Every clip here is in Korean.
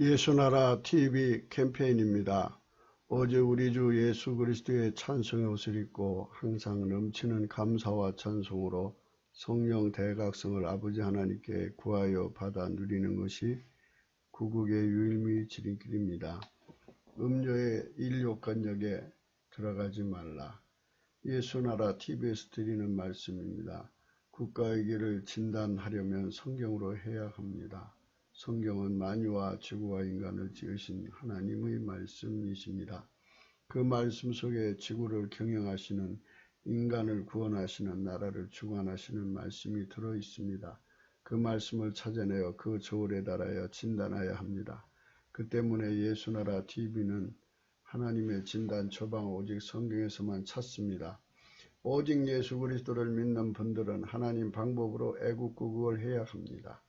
예수나라 TV 캠페인입니다. 어제 우리 주 예수 그리스도의 찬송의 옷을 입고 항상 넘치는 감사와 찬송으로 성령 대각성을 아버지 하나님께 구하여 받아 누리는 것이 구국의 유일무이 지름길입니다. 음료의 인력간역에 들어가지 말라. 예수나라 TV에서 드리는 말씀입니다. 국가의 길을 진단하려면 성경으로 해야 합니다. 성경은 만유와 지구와 인간을 지으신 하나님의 말씀이십니다. 그 말씀 속에 지구를 경영하시는, 인간을 구원하시는, 나라를 주관하시는 말씀이 들어있습니다. 그 말씀을 찾아내어 그 저울에 달하여 진단해야 합니다. 그 때문에 예수나라 TV는 하나님의 진단 처방을 오직 성경에서만 찾습니다. 오직 예수 그리스도를 믿는 분들은 하나님 방법으로 애국구국을 해야 합니다.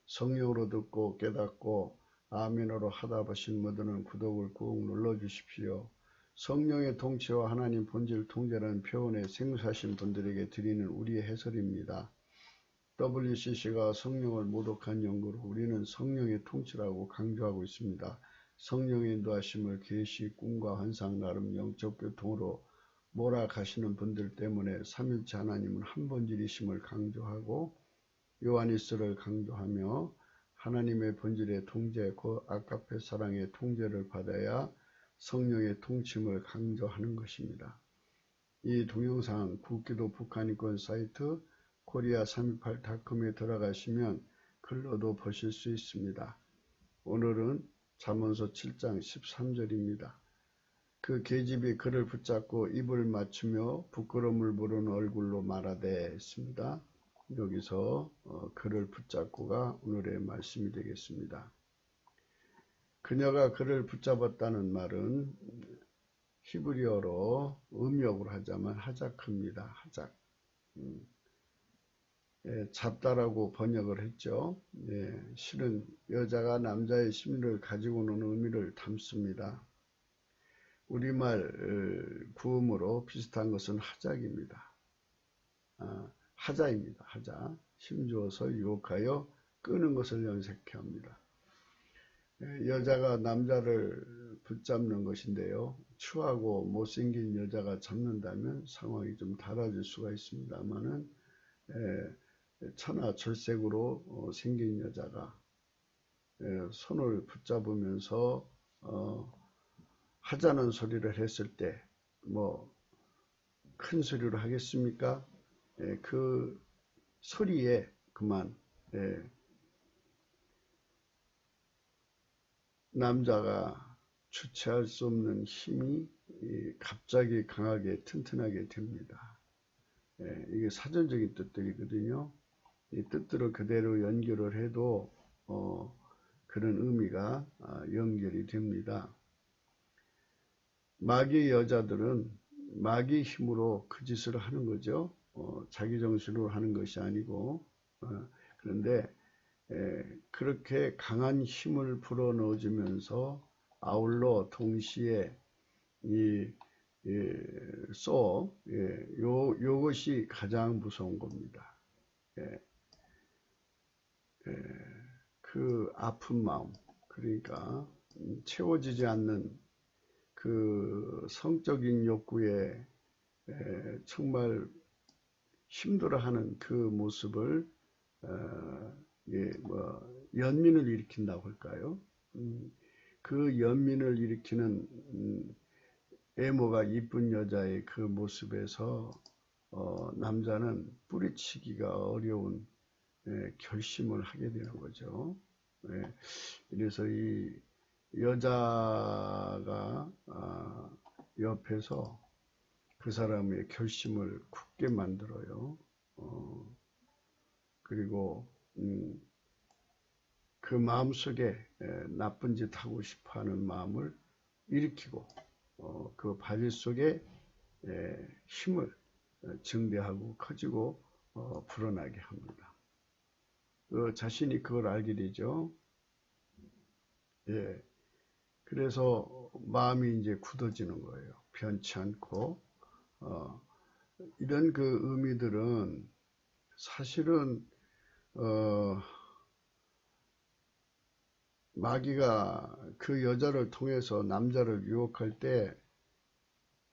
성령으로 듣고 깨닫고 아멘으로 하다 보신 분들은 구독을 꾹 눌러주십시오. 성령의 통치와 하나님 본질 통제라는 표현에 생소하신 분들에게 드리는 우리의 해설입니다. WCC가 성령을 모독한 연구로 우리는 성령의 통치라고 강조하고 있습니다. 성령의 인도하심을 계시, 꿈과 환상, 나름 영적 교통으로 몰아가시는 분들 때문에 삼일체 하나님은 한 본질이심을 강조하고 요한일서를 강조하며 하나님의 본질의 통제, 그 아가페 사랑의 통제를 받아야 성령의 통침을 강조하는 것입니다. 이 동영상 국기도 북한인권 사이트 korea328.com에 들어가시면 글로도 보실 수 있습니다. 오늘은 잠언서 7장 13절입니다. 그 계집이 그를 붙잡고 입을 맞추며 부끄러움을 부르는 얼굴로 말하되 했습니다. 여기서 그를 붙잡고가 오늘의 말씀이 되겠습니다. 그녀가 그를 붙잡았다는 말은 히브리어로 음역으로 하자면 하작입니다. 하작. 잡다라고 번역을 했죠. 실은 여자가 남자의 심리를 가지고 노는 의미를 담습니다. 우리말 구음으로 비슷한 것은 하작입니다. 하자입니다. 하자. 힘주어서 유혹하여 끄는 것을 연색해 합니다. 여자가 남자를 붙잡는 것인데요. 추하고 못생긴 여자가 잡는다면 상황이 좀 달라질 수가 있습니다만은 천하철색으로 생긴 여자가 손을 붙잡으면서 하자는 소리를 했을 때 뭐 큰 소리로 하겠습니까? 그 소리에 그만 남자가 주체할 수 없는 힘이 갑자기 강하게 튼튼하게 됩니다. 이게 사전적인 뜻들이거든요. 이 뜻들을 그대로 연결을 해도 그런 의미가 연결이 됩니다. 마귀의 여자들은 마귀의 힘으로 그 짓을 하는 거죠. 자기 정신으로 하는 것이 아니고 그런데 그렇게 강한 힘을 불어넣어주면서 아울러 동시에 요것이 가장 무서운 겁니다. 그 아픈 마음, 그러니까 채워지지 않는 그 성적인 욕구에 정말 힘들어하는 그 모습을 연민을 일으킨다고 할까요? 그 연민을 일으키는 외모가 이쁜 여자의 그 모습에서 남자는 뿌리치기가 어려운 결심을 하게 되는 거죠. 그래서 이 여자가 옆에서 그 사람의 결심을 굳게 만들어요. 그리고 그 마음속에 나쁜 짓 하고 싶어하는 마음을 일으키고 그 바질 속에 힘을 증대하고 커지고 불어나게 합니다. 자신이 그걸 알게 되죠. 그래서 마음이 이제 굳어지는 거예요. 변치 않고 이런 그 의미들은 사실은 마귀가 그 여자를 통해서 남자를 유혹할 때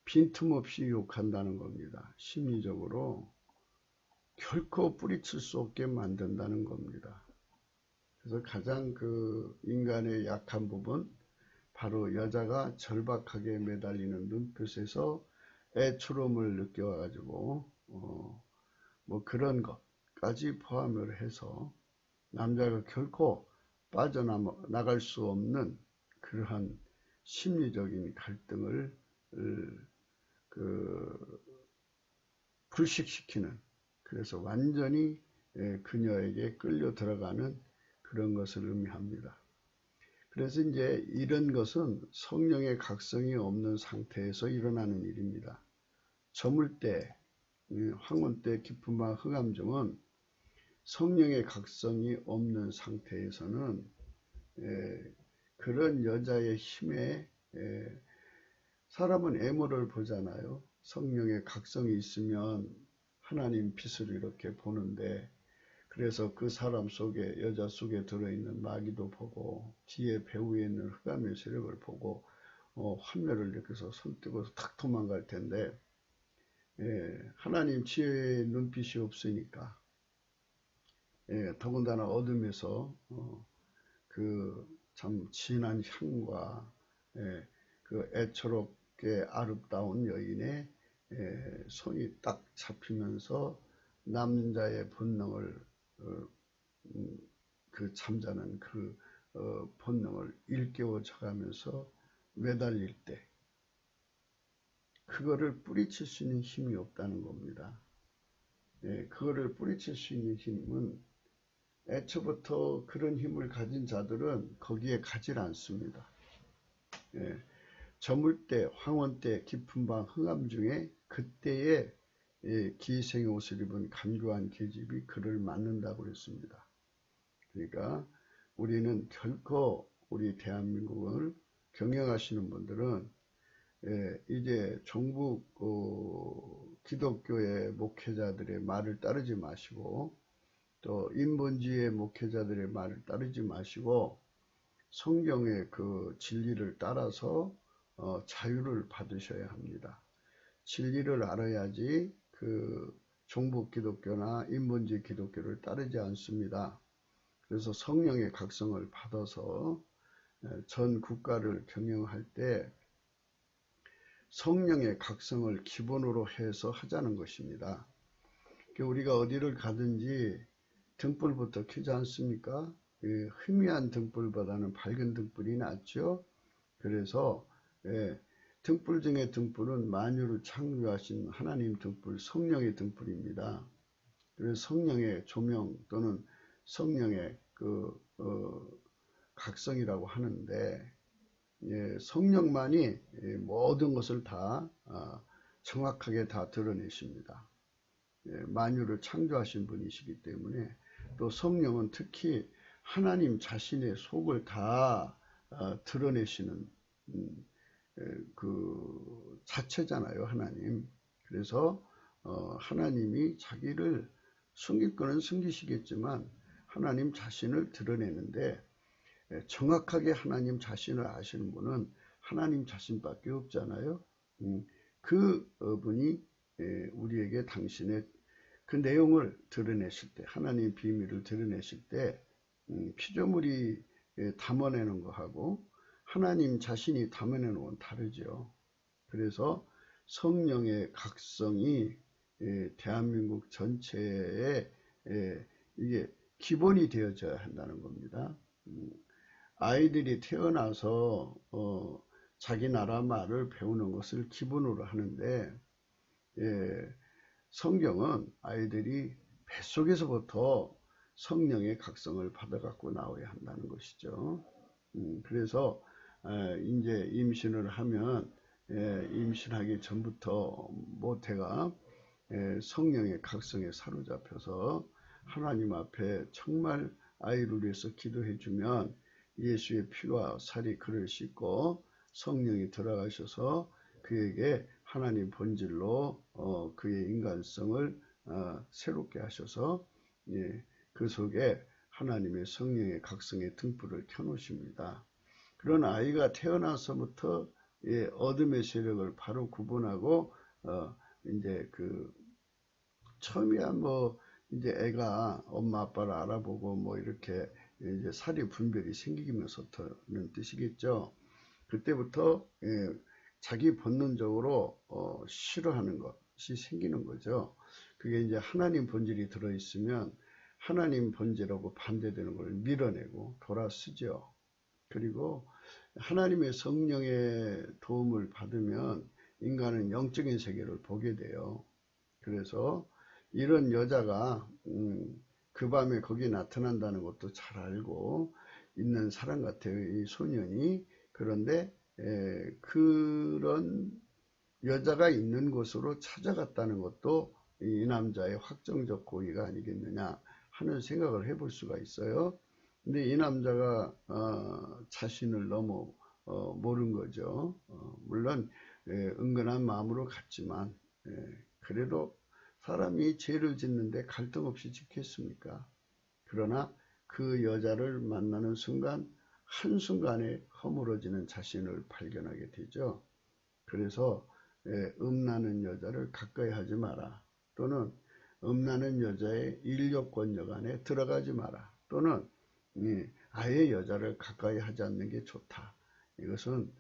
빈틈없이 유혹한다는 겁니다. 심리적으로 결코 뿌리칠 수 없게 만든다는 겁니다. 그래서 가장 그 인간의 약한 부분, 바로 여자가 절박하게 매달리는 눈빛에서 애처로움을 느껴가지고 뭐 그런 것까지 포함을 해서 남자가 결코 빠져나갈 수 없는 그러한 심리적인 갈등을 불식시키는, 그래서 완전히 그녀에게 끌려 들어가는 그런 것을 의미합니다. 그래서 이제 이런 것은 성령의 각성이 없는 상태에서 일어나는 일입니다. 저물 때, 황혼 때 깊은 밤 흑암중은 성령의 각성이 없는 상태에서는 그런 여자의 힘에 사람은 애모를 보잖아요. 성령의 각성이 있으면 하나님 빛을 이렇게 보는데, 그래서 그 사람 속에, 여자 속에 들어있는 마귀도 보고 뒤에 배후에 있는 흑암의 세력을 보고 환멸을 느껴서 손뜨고서 탁 도망갈 텐데, 하나님 지혜의 눈빛이 없으니까, 더군다나 어둠에서 그 참 진한 향과 그 애처롭게 아름다운 여인의 손이 딱 잡히면서 남자의 본능을 그 잠자는 그 본능을 일깨워져 가면서 매달릴 때, 그거를 뿌리칠 수 있는 힘이 없다는 겁니다. 그거를 뿌리칠 수 있는 힘은 애초부터 그런 힘을 가진 자들은 거기에 가질 않습니다. 저물 때, 황혼 때, 깊은 밤 흑암 중에 그때에 기생의 옷을 입은 간교한 계집이 그를 맞는다고 그랬습니다. 그러니까 우리는 결코, 우리 대한민국을 경영하시는 분들은 이제 종북 기독교의 목회자들의 말을 따르지 마시고, 또 인본주의의 목회자들의 말을 따르지 마시고 성경의 그 진리를 따라서 자유를 받으셔야 합니다. 진리를 알아야지 그 종북 기독교나 인본주의 기독교를 따르지 않습니다. 그래서 성령의 각성을 받아서 전 국가를 경영할 때 성령의 각성을 기본으로 해서 하자는 것입니다. 우리가 어디를 가든지 등불부터 켜지 않습니까? 희미한 등불보다는 밝은 등불이 낫죠. 그래서 등불 중에 등불은 만유를 창조하신 하나님 등불, 성령의 등불입니다. 그래서 성령의 조명 또는 성령의 각성이라고 하는데, 성령만이 모든 것을 다 정확하게 다 드러내십니다. 만유를 창조하신 분이시기 때문에, 또 성령은 특히 하나님 자신의 속을 다 드러내시는 그 자체잖아요, 하나님. 그래서 하나님이 자기를 숨길 거는 숨기시겠지만 하나님 자신을 드러내는데, 정확하게 하나님 자신을 아시는 분은 하나님 자신밖에 없잖아요. 그 분이 우리에게 당신의 그 내용을 드러내실 때, 하나님 비밀을 드러내실 때 피조물이 담아내는 것하고 하나님 자신이 담아내는 건 다르죠. 그래서 성령의 각성이 대한민국 전체에 이게 기본이 되어져야 한다는 겁니다. 아이들이 태어나서 자기 나라 말을 배우는 것을 기본으로 하는데, 성경은 아이들이 뱃속에서부터 성령의 각성을 받아 갖고 나와야 한다는 것이죠. 그래서 이제 임신을 하면 임신하기 전부터 모태가 성령의 각성에 사로잡혀서 하나님 앞에 정말 아이를 위해서 기도해 주면 예수의 피와 살이 그를 씻고 성령이 들어가셔서 그에게 하나님 본질로 그의 인간성을 새롭게 하셔서 그 속에 하나님의 성령의 각성의 등불을 켜놓으십니다. 그런 아이가 태어나서부터 어둠의 세력을 바로 구분하고 이제 처음이야 이제 애가 엄마 아빠를 알아보고 이렇게 이제 사리 분별이 생기면서부터는 뜻이겠죠. 그때부터 자기 본능적으로 싫어하는 것이 생기는 거죠. 그게 이제 하나님 본질이 들어있으면 하나님 본질하고 반대되는 걸 밀어내고 돌아서죠. 그리고 하나님의 성령의 도움을 받으면 인간은 영적인 세계를 보게 돼요. 그래서 이런 여자가 그 밤에 거기 나타난다는 것도 잘 알고 있는 사람 같아요. 이 소년이. 그런데 그런 여자가 있는 곳으로 찾아갔다는 것도 이 남자의 확정적 고의가 아니겠느냐 하는 생각을 해볼 수가 있어요. 근데 이 남자가 자신을 너무 모른 거죠. 물론 은근한 마음으로 갔지만 그래도 사람이 죄를 짓는데 갈등 없이 짓겠습니까? 그러나 그 여자를 만나는 순간 한순간에 허물어지는 자신을 발견하게 되죠. 그래서 음란한 여자를 가까이 하지 마라. 또는 음란한 여자의 인력권역 안에 들어가지 마라. 또는 아예 여자를 가까이 하지 않는 게 좋다. 이것은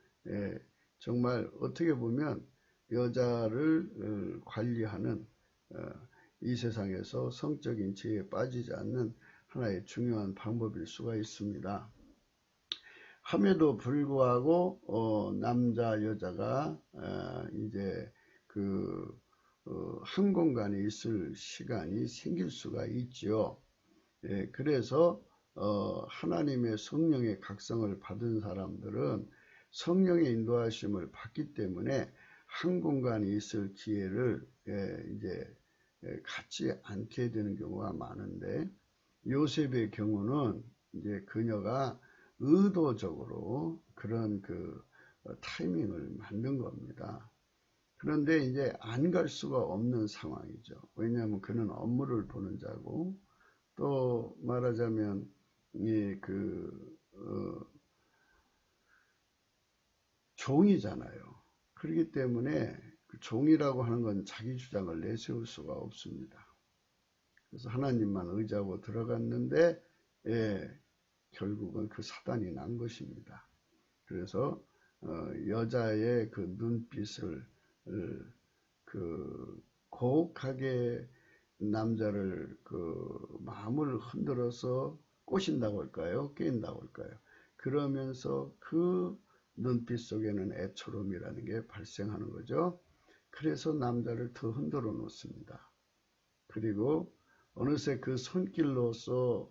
정말 어떻게 보면 여자를 관리하는 이 세상에서 성적인 죄에 빠지지 않는 하나의 중요한 방법일 수가 있습니다. 함에도 불구하고 남자 여자가 이제 한 공간에 있을 시간이 생길 수가 있지요. 그래서 하나님의 성령의 각성을 받은 사람들은 성령의 인도하심을 받기 때문에 한 공간에 있을 기회를 이제 갖지 않게 되는 경우가 많은데, 요셉의 경우는 이제 그녀가 의도적으로 그런 타이밍을 만든 겁니다. 그런데 이제 안 갈 수가 없는 상황이죠. 왜냐하면 그는 업무를 보는 자고, 또 말하자면 종이잖아요. 그렇기 때문에 그 종이라고 하는 건 자기 주장을 내세울 수가 없습니다. 그래서 하나님만 의지하고 들어갔는데 결국은 그 사단이 난 것입니다. 그래서 여자의 그 눈빛을 고혹하게 남자를 마음을 흔들어서 꼬신다고 할까요? 깨인다고 할까요? 그러면서 그 눈빛 속에는 애처로움이라는 게 발생하는 거죠. 그래서 남자를 더 흔들어 놓습니다. 그리고 어느새 그 손길로서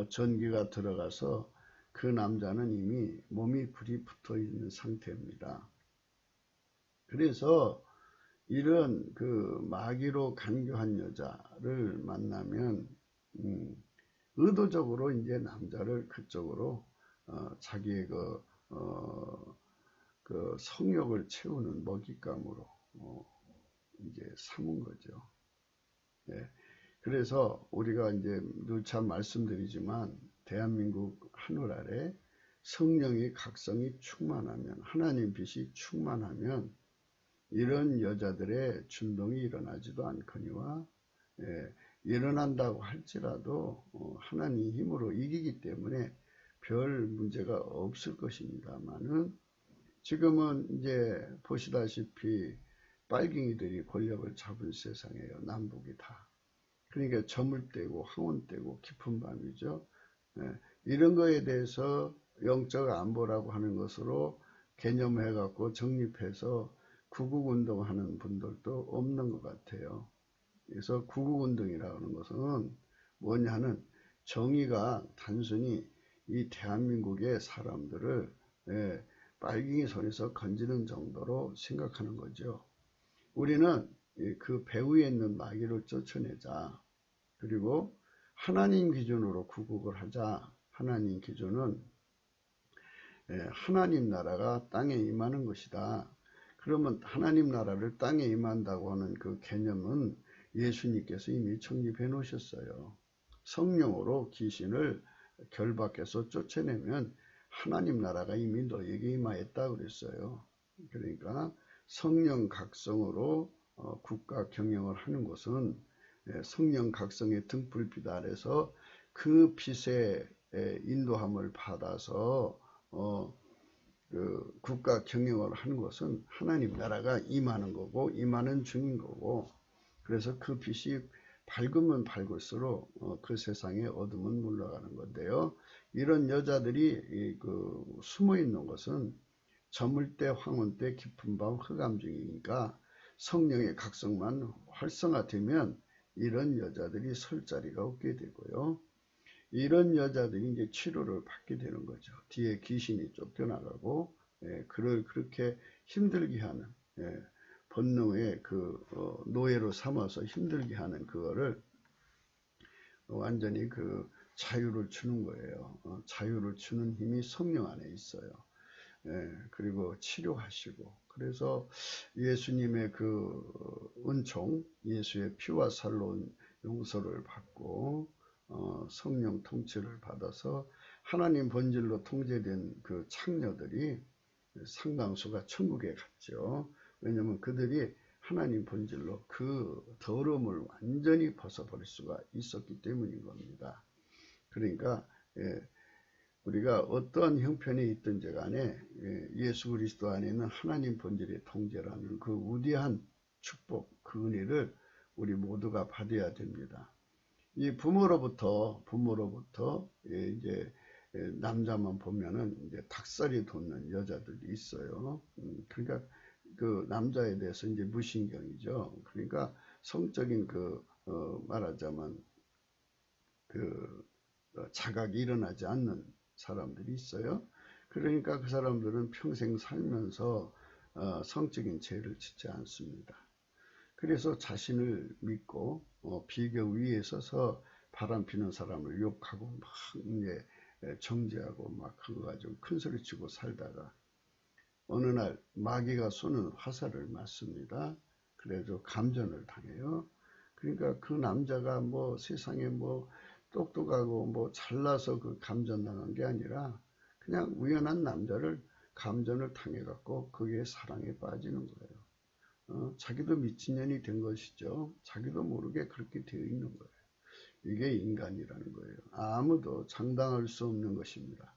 전기가 들어가서 그 남자는 이미 몸이 불이 붙어 있는 상태입니다. 그래서 이런 마귀로 간교한 여자를 만나면 의도적으로 이제 남자를 그쪽으로 자기의 성욕을 채우는 먹잇감으로 이제 삼은 거죠. 그래서 우리가 이제 누차 말씀드리지만 대한민국 하늘 아래 성령의 각성이 충만하면, 하나님 빛이 충만하면 이런 여자들의 준동이 일어나지도 않거니와 일어난다고 할지라도 하나님 힘으로 이기기 때문에 별 문제가 없을 것입니다만은, 지금은 이제 보시다시피 빨갱이들이 권력을 잡은 세상이에요. 남북이 다. 그러니까 저물대고 황혼대고 깊은 밤이죠. 이런 거에 대해서 영적 안보라고 하는 것으로 개념해갖고 정립해서 구국운동하는 분들도 없는 것 같아요. 그래서 구국운동이라고 하는 것은 뭐냐는 정의가 단순히 이 대한민국의 사람들을 빨갱이 손에서 건지는 정도로 생각하는 거죠. 우리는 그 배후에 있는 마귀를 쫓아내자. 그리고 하나님 기준으로 구국을 하자. 하나님 기준은 하나님 나라가 땅에 임하는 것이다. 그러면 하나님 나라를 땅에 임한다고 하는 그 개념은 예수님께서 이미 정립해 놓으셨어요. 성령으로 귀신을 결박해서 쫓아내면 하나님 나라가 이미 너에게 임하였다 그랬어요. 그러니까 성령 각성으로 국가 경영을 하는 것은 성령 각성의 등불빛 아래서 그 빛의 인도함을 받아서 그 국가 경영을 하는 것은 하나님 나라가 임하는 거고 임하는 중인 거고, 그래서 그 빛이 밝으면 밝을수록 그 세상의 어둠은 물러가는 건데요. 이런 여자들이 숨어 있는 것은 저물 때 황혼 때 깊은 밤 흑암 중이니까 성령의 각성만 활성화되면 이런 여자들이 설 자리가 없게 되고요. 이런 여자들이 이제 치료를 받게 되는 거죠. 뒤에 귀신이 쫓겨나가고, 그를 그렇게 힘들게 하는, 본능의 노예로 삼아서 힘들게 하는 그거를 완전히 자유를 주는 거예요. 자유를 주는 힘이 성령 안에 있어요. 그리고 치료하시고, 그래서 예수님의 은총, 예수의 피와 살로 용서를 받고 성령 통치를 받아서 하나님 본질로 통제된 그 창녀들이 상당수가 천국에 갔죠. 왜냐하면 그들이 하나님 본질로 그 더러움을 완전히 벗어버릴 수가 있었기 때문인 겁니다. 그러니까 우리가 어떠한 형편에 있든지 간에 예수 그리스도 안에 있는 하나님 본질의 통제라는 그 위대한 축복, 그 은혜를 우리 모두가 받아야 됩니다. 이 부모로부터 이제 남자만 보면은 이제 닭살이 돋는 여자들이 있어요. 그러니까 그 남자에 대해서 이제 무신경이죠. 그러니까 성적인 말하자면 자각이 일어나지 않는 사람들이 있어요. 그러니까 그 사람들은 평생 살면서 성적인 죄를 짓지 않습니다. 그래서 자신을 믿고 비교 위에 서서 바람피는 사람을 욕하고 막 이제 정죄하고 막 그거 가지고 큰 소리 치고 살다가 어느 날 마귀가 쏘는 화살을 맞습니다. 그래서 감전을 당해요. 그러니까 그 남자가 뭐 세상에 뭐 똑똑하고 뭐 잘나서 그 감전당한 게 아니라 그냥 우연한 남자를 감전을 당해갖고 거기에 사랑에 빠지는 거예요. 자기도 미친년이 된 것이죠. 자기도 모르게 그렇게 되어 있는 거예요. 이게 인간이라는 거예요. 아무도 장담할 수 없는 것입니다.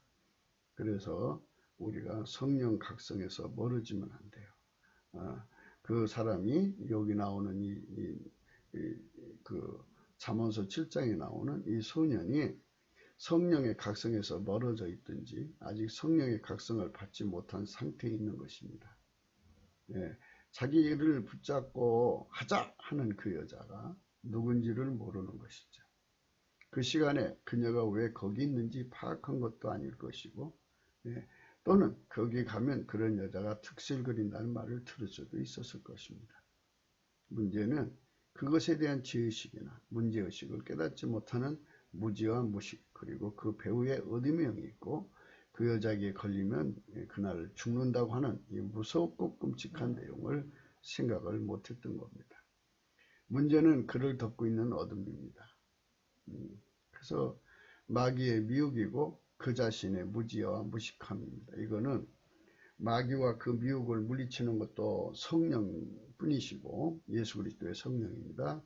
그래서 우리가 성령 각성에서 멀어지면 안 돼요. 그 사람이 여기 나오는 잠언서 7장에 나오는 이 소년이 성령의 각성에서 멀어져 있든지 아직 성령의 각성을 받지 못한 상태에 있는 것입니다. 자기를 붙잡고 하자 하는 그 여자가 누군지를 모르는 것이죠. 그 시간에 그녀가 왜 거기 있는지 파악한 것도 아닐 것이고, 또는 거기 가면 그런 여자가 득실거린다는 말을 들을 수도 있었을 것입니다. 문제는 그것에 대한 지의식이나 문제의식을 깨닫지 못하는 무지와 무식, 그리고 그 배후에 어둠의 영이 있고 그 여자에게 걸리면 그날 죽는다고 하는 이 무섭고 끔찍한 내용을 생각을 못했던 겁니다. 문제는 그를 덮고 있는 어둠입니다. 그래서 마귀의 미혹이고 그 자신의 무지와 무식함입니다. 이거는 마귀와 그 미혹을 물리치는 것도 성령뿐이시고 예수 그리스도의 성령입니다.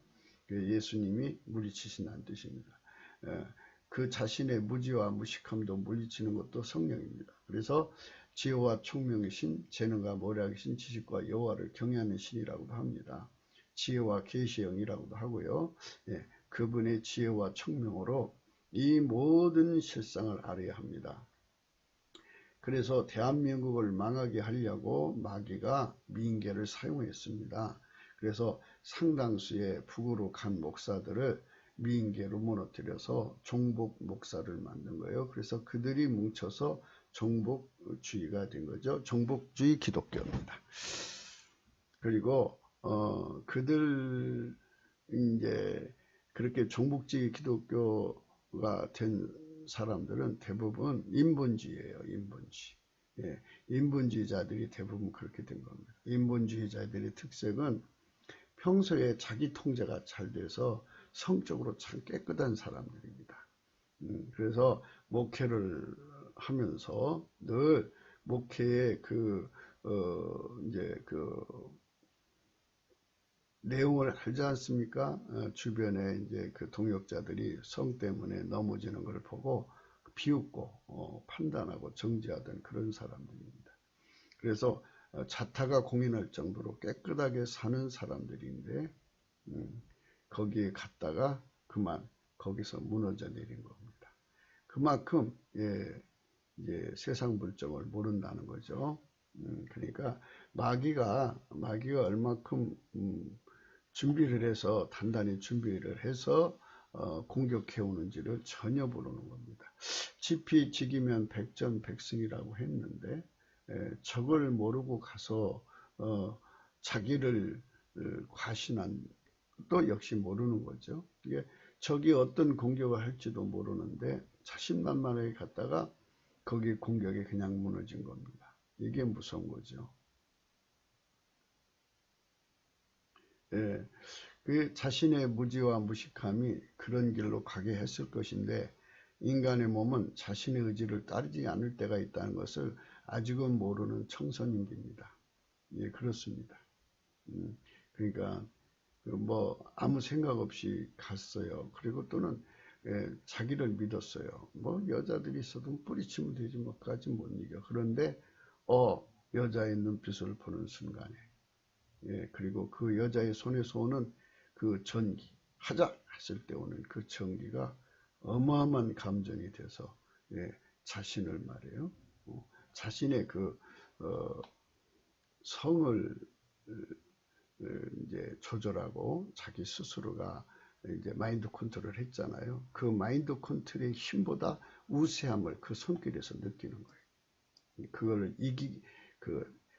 예수님이 물리치신다는 뜻입니다. 그 자신의 무지와 무식함도 물리치는 것도 성령입니다. 그래서 지혜와 총명이신 재능과 모략이신 지식과 여호와를 경외하는 신이라고도 합니다. 지혜와 계시의 영이라고도 하고요. 그분의 지혜와 총명으로 이 모든 실상을 알아야 합니다. 그래서 대한민국을 망하게 하려고 마귀가 미인계를 사용했습니다. 그래서 상당수의 북으로 간 목사들을 미인계로 무너뜨려서 종복 목사를 만든 거예요. 그래서 그들이 뭉쳐서 종복주의가 된 거죠. 종복주의 기독교입니다. 그리고 그들 이제 그렇게 종복주의 기독교가 된 사람들은 대부분 인본주의예요. 인본주의. 인본주의자들이 대부분 그렇게 된 겁니다. 인본주의자들의 특색은 평소에 자기 통제가 잘 돼서 성적으로 참 깨끗한 사람들입니다. 그래서 목회를 하면서 늘 목회의 이제 내용을 알지 않습니까? 주변에 이제 그 동역자들이 성 때문에 넘어지는 걸 보고 비웃고 판단하고 정죄하던 그런 사람들입니다. 그래서 자타가 공인할 정도로 깨끗하게 사는 사람들인데 거기에 갔다가 그만 거기서 무너져 내린 겁니다. 그만큼 이제 세상 물정을 모른다는 거죠. 그러니까 마귀가 얼마큼 준비를 해서 단단히 준비를 해서 공격해 오는지를 전혀 모르는 겁니다. 지피지기면 백전백승이라고 했는데 적을 모르고 가서 자기를 과신한 또 역시 모르는 거죠. 이게 적이 어떤 공격을 할지도 모르는데 자신만만하게 갔다가 거기 공격에 그냥 무너진 겁니다. 이게 무서운 거죠. 그 자신의 무지와 무식함이 그런 길로 가게 했을 것인데 인간의 몸은 자신의 의지를 따르지 않을 때가 있다는 것을 아직은 모르는 청소년기입니다. 예, 그렇습니다. 그러니까 뭐 아무 생각 없이 갔어요. 그리고 또는 자기를 믿었어요. 뭐 여자들이 있어도 뿌리치면 되지 뭐까지 못 이겨. 그런데 여자의 눈빛을 보는 순간에 그리고 그 여자의 손에서 오는 그 전기, 하자 했을 때 오는 그 전기가 어마어마한 감정이 돼서 자신을 말해요. 자신의 그 성을 이제 조절하고 자기 스스로가 이제 마인드 컨트롤을 했잖아요. 그 마인드 컨트롤의 힘보다 우세함을 그 손길에서 느끼는 거예요. 그걸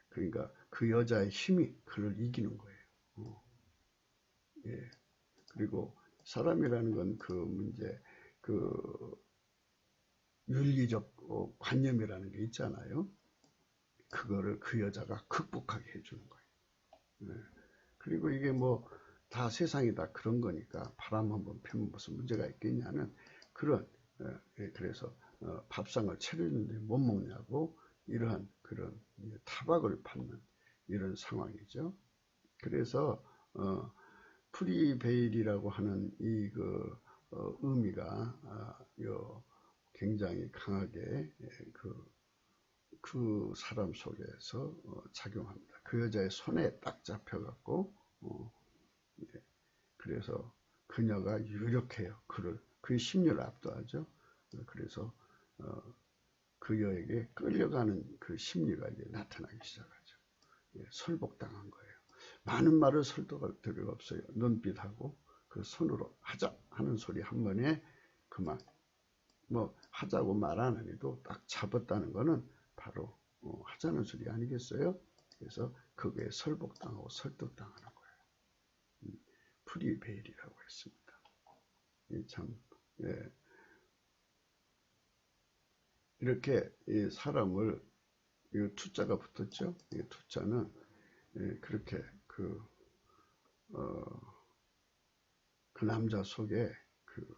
그러니까 그 여자의 힘이 그를 이기는 거예요. 예. 그리고 사람이라는 건 그 문제, 그 윤리적 관념이라는 게 있잖아요. 그거를 그 여자가 극복하게 해주는 거예요. 예. 그리고 이게 뭐 다 세상이 다 그런 거니까 바람 한번 펴면 무슨 문제가 있겠냐는 그런 그래서 밥상을 차리는데 못 먹냐고 이러한 그런 타박을 받는 이런 상황이죠. 그래서 프리베일이라고 하는 이 의미가 굉장히 강하게 그 사람 속에서 작용합니다. 그 여자의 손에 딱 잡혀갖고 그래서 그녀가 유력해요. 그 심리를 압도하죠. 그래서 그 여에게 끌려가는 그 심리가 이제 나타나기 시작하죠. 설복당한 거예요. 많은 말을 설득할 필요가 없어요. 눈빛하고 그 손으로 하자 하는 소리 한 번에 그만 뭐 하자고 말 안 해도 딱 잡았다는 거는 바로 하자는 소리 아니겠어요? 그래서 그게 설복당하고 설득당하는 거예요. 프리베일이라고 했습니다. 참 이렇게 사람을 투자가 붙었죠. 이 투자는 그렇게 그 남자 속에 그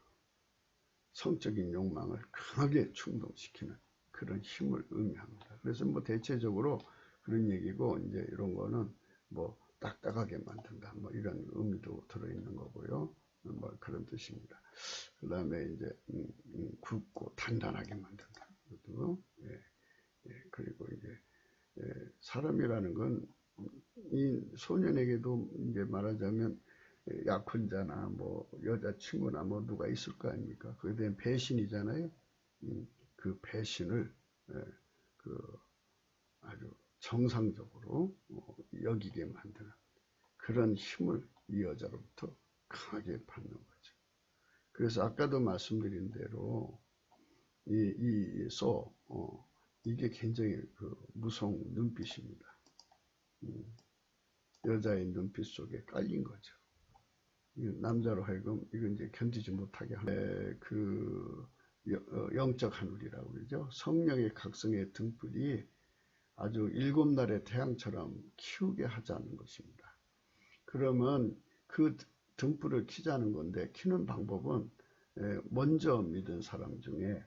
성적인 욕망을 강하게 충동시키는 그런 힘을 의미합니다. 그래서 뭐 대체적으로 그런 얘기고 이제 이런 거는 뭐 딱딱하게 만든다 뭐 이런 의미도 들어있는 거고요. 뭐 그런 뜻입니다. 그 다음에 이제 굵고 단단하게 만든다. 그리고 이제 사람이라는 건 이 소년에게도 이제 말하자면 약혼자나 뭐 여자친구나 뭐 누가 있을 거 아닙니까? 그에 대한 배신이잖아요. 그 배신을 아주 정상적으로 여기게 만드는 그런 힘을 이 여자로부터 강하게 받는 거죠. 그래서 아까도 말씀드린 대로 이게 굉장히 무서운 눈빛입니다. 여자의 눈빛 속에 깔린 거죠. 남자로 하여금 이건 이제 견디지 못하게 하는 영적 하늘이라고 그러죠. 성령의 각성의 등불이 아주 7날의 태양처럼 키우게 하자는 것입니다. 그러면 그 등불을 켜자는 건데, 켜는 방법은 먼저 믿은 사람 중에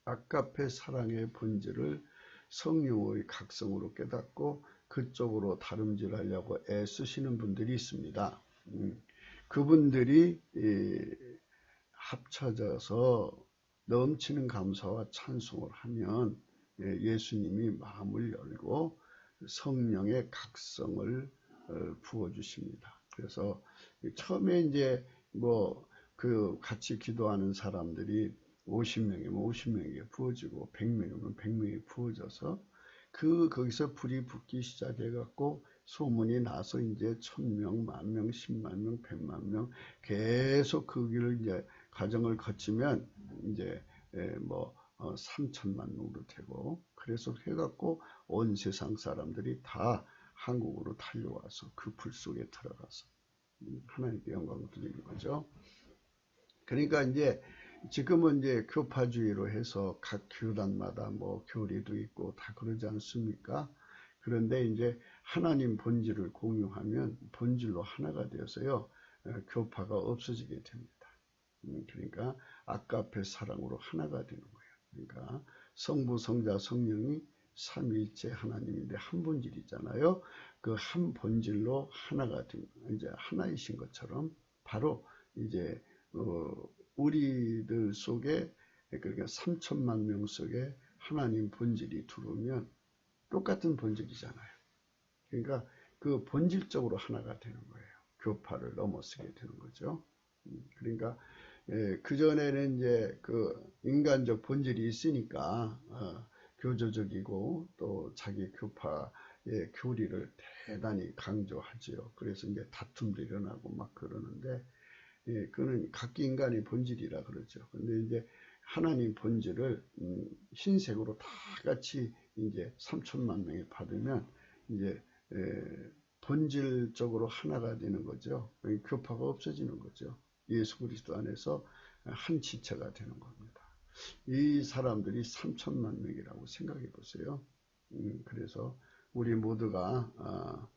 아까페 사랑의 본질을 성령의 각성으로 깨닫고 그쪽으로 다름질하려고 애쓰시는 분들이 있습니다. 그분들이 합쳐져서 넘치는 감사와 찬송을 하면 예수님이 마음을 열고 성령의 각성을 부어주십니다. 그래서 처음에 이제 같이 기도하는 사람들이 50명이면 50명에게 부어지고 100명이면 100명이 부어져서 거기서 불이 붙기 시작해 갖고 소문이 나서 이제 1000명, 10,000명, 100,000명, 100,000명 계속 그 길을 이제 과정을 거치면 이제 3천만 명도 되고, 그래서 해갖고 온 세상 사람들이 다 한국으로 달려와서 그 불 속에 들어가서 하나님께 영광을 드리는 거죠. 그러니까 이제 지금은 이제 교파주의로 해서 각 교단마다 교리도 있고 다 그러지 않습니까? 그런데 이제 하나님 본질을 공유하면 본질로 하나가 되어서요, 교파가 없어지게 됩니다. 그러니까 아까페 사랑으로 하나가 되는 거예요. 그러니까 성부, 성자, 성령이 삼위일체 하나님인데 한 본질이잖아요. 그 한 본질로 하나가 된, 이제 하나이신 것처럼 바로 이제 우리들 속에, 그러니까 3천만 명 속에 하나님 본질이 들어오면 똑같은 본질이잖아요. 그러니까 그 본질적으로 하나가 되는 거예요. 교파를 넘어서게 되는 거죠. 그러니까 그전에는 이제 그 인간적 본질이 있으니까 교조적이고 또 자기 교파의 교리를 대단히 강조하지요. 그래서 이제 다툼도 일어나고 막 그러는데, 그거는 각기 인간의 본질이라 그러죠. 근데 이제 하나님 본질을 흰색으로 다 같이 이제 3천만 명이 받으면 이제 본질적으로 하나가 되는 거죠. 교파가 없어지는 거죠. 예수 그리스도 안에서 한 지체가 되는 겁니다. 이 사람들이 3천만 명이라고 생각해 보세요. 그래서 우리 모두가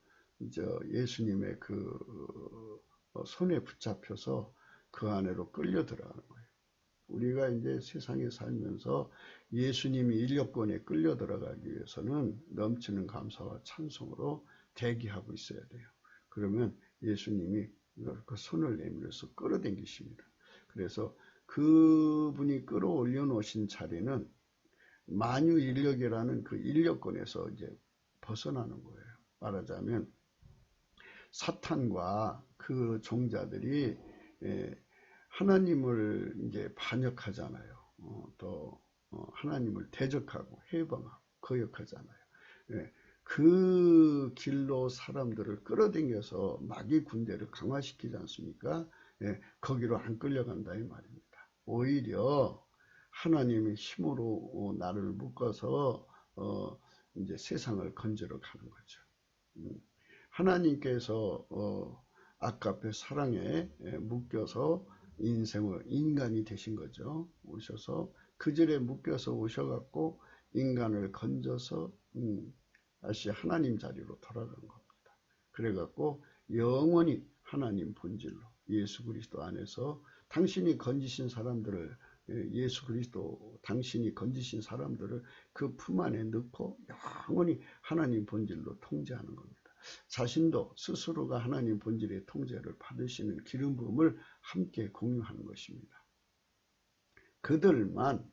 예수님의 그 손에 붙잡혀서 그 안으로 끌려 들어가는 거예요. 우리가 이제 세상에 살면서 예수님이 인력권에 끌려 들어가기 위해서는 넘치는 감사와 찬송으로 대기하고 있어야 돼요. 그러면 예수님이 그 손을 내밀어서 끌어당기십니다. 그래서 그분이 끌어올려 놓으신 자리는 만유인력이라는 그 인력권에서 이제 벗어나는 거예요. 말하자면 사탄과 그 종자들이 하나님을 이제 반역하잖아요. 또 하나님을 대적하고 해방하고 거역하잖아요. 그 길로 사람들을 끌어당겨서 마귀 군대를 강화시키지 않습니까? 거기로 안 끌려간다 이 말입니다. 오히려 하나님의 힘으로 나를 묶어서 이제 세상을 건지러 가는 거죠. 하나님께서 아까페 사랑에 묶여서 인간이 되신 거죠. 오셔서 그 절에 묶여서 오셔갖고 인간을 건져서 다시 하나님 자리로 돌아간 겁니다. 그래갖고 영원히 하나님 본질로 예수 그리스도 안에서 당신이 건지신 사람들을, 예수 그리스도 당신이 건지신 사람들을 그 품 안에 넣고 영원히 하나님 본질로 통제하는 겁니다. 자신도 스스로가 하나님 본질의 통제를 받으시는 기름 부음을 함께 공유하는 것입니다. 그들만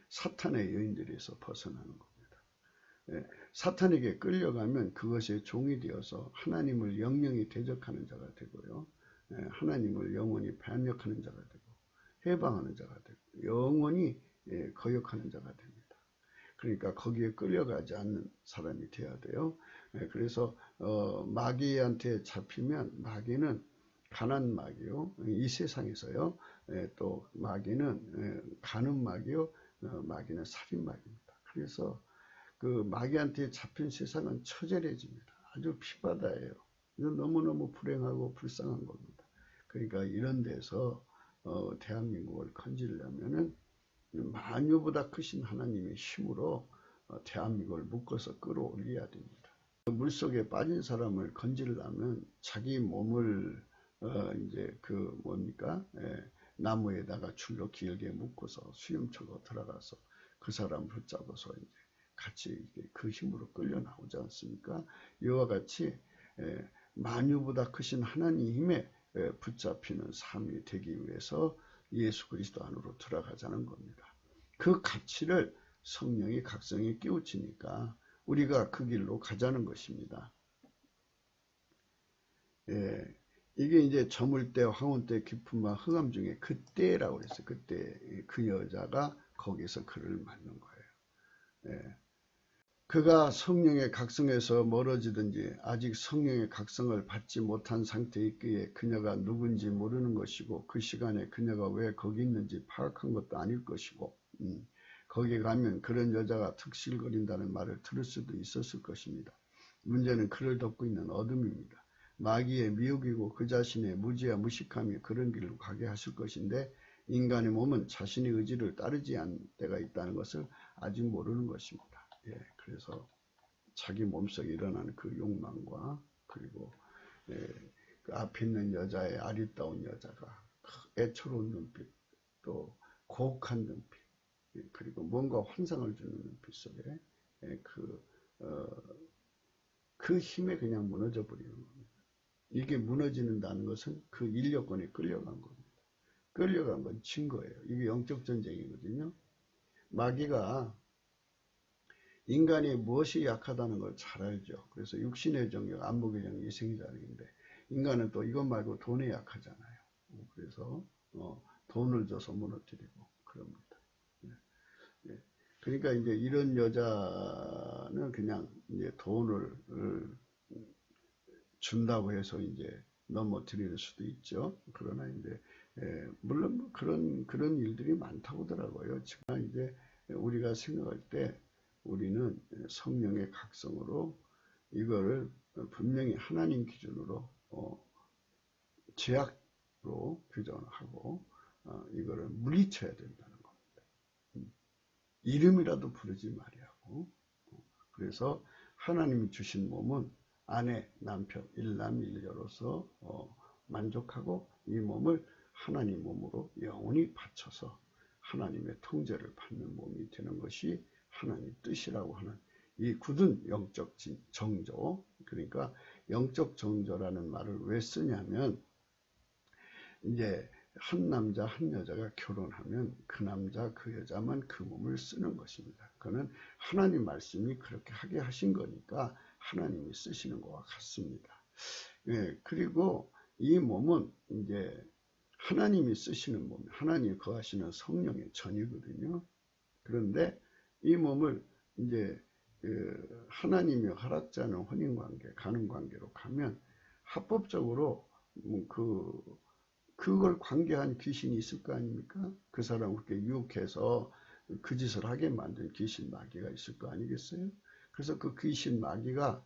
사탄의 여인들에서 벗어나는 겁니다. 사탄에게 끌려가면 그것의 종이 되어서 하나님을 영영히 대적하는 자가 되고요. 하나님을 영원히 반역하는 자가 되고 해방하는 자가 되고 영원히 거역하는 자가 됩니다. 그러니까 거기에 끌려가지 않는 사람이 되어야 돼요. 그래서 마귀한테 잡히면 마귀는 가난 마귀요, 이 세상에서요. 또 마귀는 가는 마귀요, 마귀는 살인 마귀입니다. 그래서 그 마귀한테 잡힌 세상은 처절해집니다. 아주 피바다예요. 이건 너무너무 불행하고 불쌍한 겁니다. 그러니까 이런 데서 대한민국을 건지려면은 만유보다 크신 하나님의 힘으로 대한민국을 묶어서 끌어올려야 됩니다. 물속에 빠진 사람을 건지려면 자기 몸을 이제 그 뭡니까? 나무에다가 줄로 길게 묶어서 수염초로 들어가서 그 사람 붙잡아서 이제 같이 그 힘으로 끌려 나오지 않습니까? 이와 같이 만유보다 크신 하나님 힘에 붙잡히는 삶이 되기 위해서 예수 그리스도 안으로 들어가자는 겁니다. 그 가치를 성령이 각성에 끼우치니까 우리가 그 길로 가자는 것입니다. 이게 이제 저물 때, 황혼 때, 깊은 밤, 흑암 중에 그때라고 그랬어요. 그때 그 여자가 거기서 그를 만난 거예요. 그가 성령의 각성에서 멀어지든지 아직 성령의 각성을 받지 못한 상태에 있기에 그녀가 누군지 모르는 것이고 그 시간에 그녀가 왜 거기 있는지 파악한 것도 아닐 것이고 거기 가면 그런 여자가 득실거린다는 말을 들을 수도 있었을 것입니다. 문제는 그를 덮고 있는 어둠입니다. 마귀의 미혹이고 그 자신의 무지와 무식함이 그런 길로 가게 하실 것인데 인간의 몸은 자신의 의지를 따르지 않을 때가 있다는 것을 아직 모르는 것입니다. 그래서 자기 몸속에 일어나는 그 욕망과 그리고 그 앞에 있는 여자의 아리따운 여자가 애처로운 눈빛, 또 고혹한 눈빛, 그리고 뭔가 환상을 주는 눈빛 속에 그 힘에 그냥 무너져 버리는 겁니다. 이게 무너지는다는 것은 그 인력권에 끌려간 겁니다. 끌려간 건 증거예요. 이게 영적 전쟁이거든요. 마귀가 인간이 무엇이 약하다는 걸 잘 알죠. 그래서 육신의 정력, 안목의 정력, 이생의 자력인데 인간은 또 이것 말고 돈에 약하잖아요. 그래서 돈을 줘서 무너뜨리고 그럽니다. 그러니까 이제 이런 여자는 그냥 이제 돈을 준다고 해서 이제 넘어뜨릴 수도 있죠. 그러나 이제 물론 그런 일들이 많다고 하더라고요. 지금 이제 우리가 생각할 때 우리는 성령의 각성으로 이거를 분명히 하나님 기준으로 제약으로 규정을 하고 이거를 물리쳐야 된다는 겁니다. 이름이라도 부르지 말라고. 그래서 하나님이 주신 몸은 아내, 남편, 일남, 일녀로서 만족하고 이 몸을 하나님 몸으로 영원히 바쳐서 하나님의 통제를 받는 몸이 되는 것이 하나님 뜻이라고 하는 이 굳은 영적 정조. 그러니까 영적 정조라는 말을 왜 쓰냐면 이제 한 남자 한 여자가 결혼하면 그 남자 그 여자만 그 몸을 쓰는 것입니다. 그거는 하나님 말씀이 그렇게 하게 하신 거니까 하나님이 쓰시는 것과 같습니다. 그리고 이 몸은 이제 하나님이 쓰시는 몸, 하나님이 거하시는 성령의 전이거든요. 그런데 이 몸을 이제 하나님이 허락지 않은 혼인관계, 가능관계로 가면 합법적으로 그걸 관계한 귀신이 있을 거 아닙니까? 그 사람을 그렇게 유혹해서 그 짓을 하게 만든 귀신 마귀가 있을 거 아니겠어요? 그래서 그 귀신 마귀가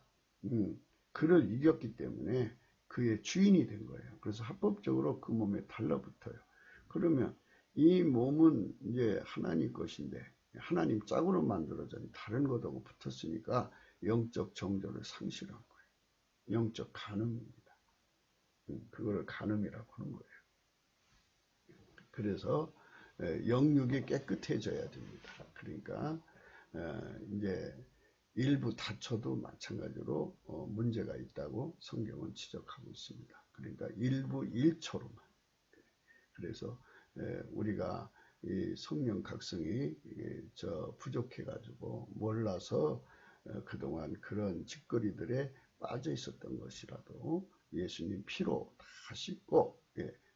그를 이겼기 때문에 그의 주인이 된 거예요. 그래서 합법적으로 그 몸에 달라붙어요. 그러면 이 몸은 이제 하나님 것인데 하나님 짝으로 만들어진 다른 것하고 붙었으니까 영적 정조를 상실한 거예요. 영적 간음입니다. 그거를 간음이라고 하는 거예요. 그래서 영육이 깨끗해져야 됩니다. 그러니까 이제 일부 다쳐도 마찬가지로 문제가 있다고 성경은 지적하고 있습니다. 그러니까 일부 일초로만. 그래서 우리가 이 성령 각성이 부족해 가지고 몰라서 그동안 그런 짓거리들에 빠져 있었던 것이라도 예수님 피로 다 씻고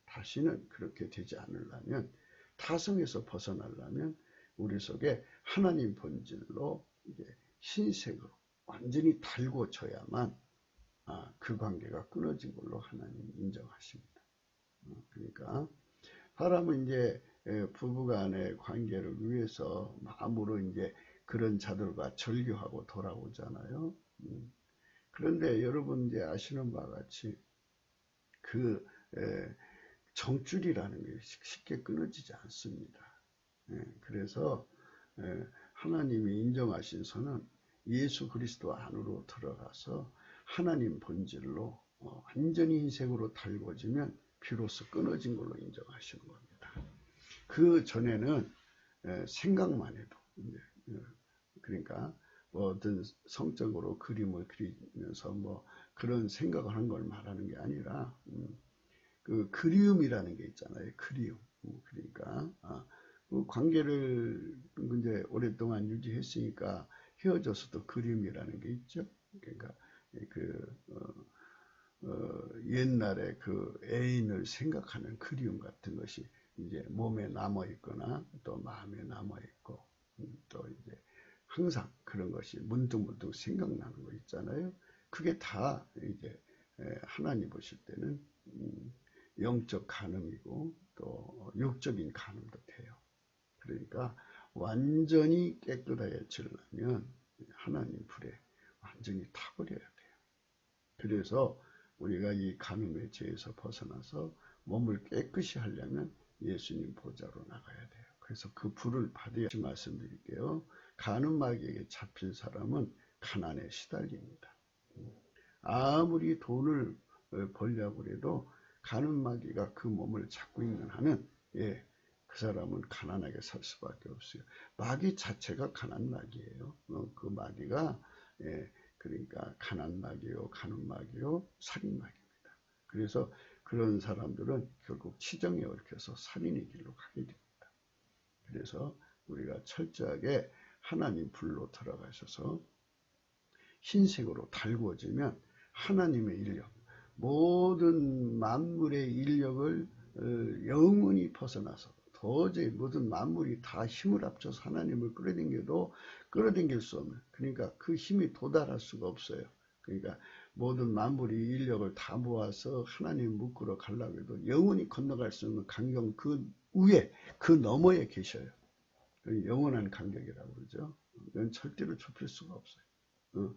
다시는 그렇게 되지 않으려면 타성에서 벗어나려면 우리 속에 하나님 본질로 이제 신색으로 완전히 달궈져야만 그 관계가 끊어진 걸로 하나님이 인정하십니다. 그러니까 사람은 이제 부부간의 관계를 위해서 마음으로 이제 그런 자들과 절교하고 돌아오잖아요. 그런데 여러분 이제 아시는 바와 같이 그 정줄이라는 게 쉽게 끊어지지 않습니다. 그래서 하나님이 인정하신 선은 예수 그리스도 안으로 들어가서 하나님 본질로 완전히 흰색으로 달궈지면 비로소 끊어진 걸로 인정하시는 겁니다. 그 전에는 생각만 해도, 그러니까 어떤 성적으로 그림을 그리면서 그런 생각을 한 걸 말하는 게 아니라 그 그리움이라는 게 있잖아요. 그리움. 그러니까 그 관계를 이제 오랫동안 유지했으니까 헤어져서도 그리움이라는 게 있죠. 그러니까 옛날에 그 애인을 생각하는 그리움 같은 것이 이제 몸에 남아 있거나 또 마음에 남아 있고 또 이제 항상 그런 것이 문득문득 생각나는 거 있잖아요. 그게 다 이제 하나님 보실 때는 영적 간음이고 또 육적인 간음도 돼요. 그러니까 완전히 깨끗해지려면 하나님 불에 완전히 타버려야 돼요. 그래서 우리가 이 간음의 죄에서 벗어나서 몸을 깨끗이 하려면 예수님 보좌로 나가야 돼요. 그래서 그 불을 받아야 말씀드릴게요. 간음마귀에게 잡힌 사람은 가난에 시달립니다. 아무리 돈을 벌려고 해도 간음마귀가 그 몸을 잡고 있는 한은 그 사람은 가난하게 살 수밖에 없어요. 마귀 자체가 가난마귀예요. 그 마귀가 그러니까 가난마귀요, 간음마귀요, 살인마귀입니다. 그래서 그런 사람들은 결국 치정에 얽혀서 살인의 길로 가게 됩니다. 그래서 우리가 철저하게 하나님 불로 들어가셔서 흰색으로 달구어지면 하나님의 인력, 모든 만물의 인력을 영원히 벗어나서 도저히 모든 만물이 다 힘을 합쳐서 하나님을 끌어당겨도 끌어당길 수 없는, 그러니까 그 힘이 도달할 수가 없어요. 그러니까 모든 만물이 인력을 다 모아서 하나님 묶으러 가려고 해도 영원히 건너갈 수 없는 간격 그 위에 그 너머에 계셔요. 영원한 간격이라고 그러죠. 이건 절대로 좁힐 수가 없어요.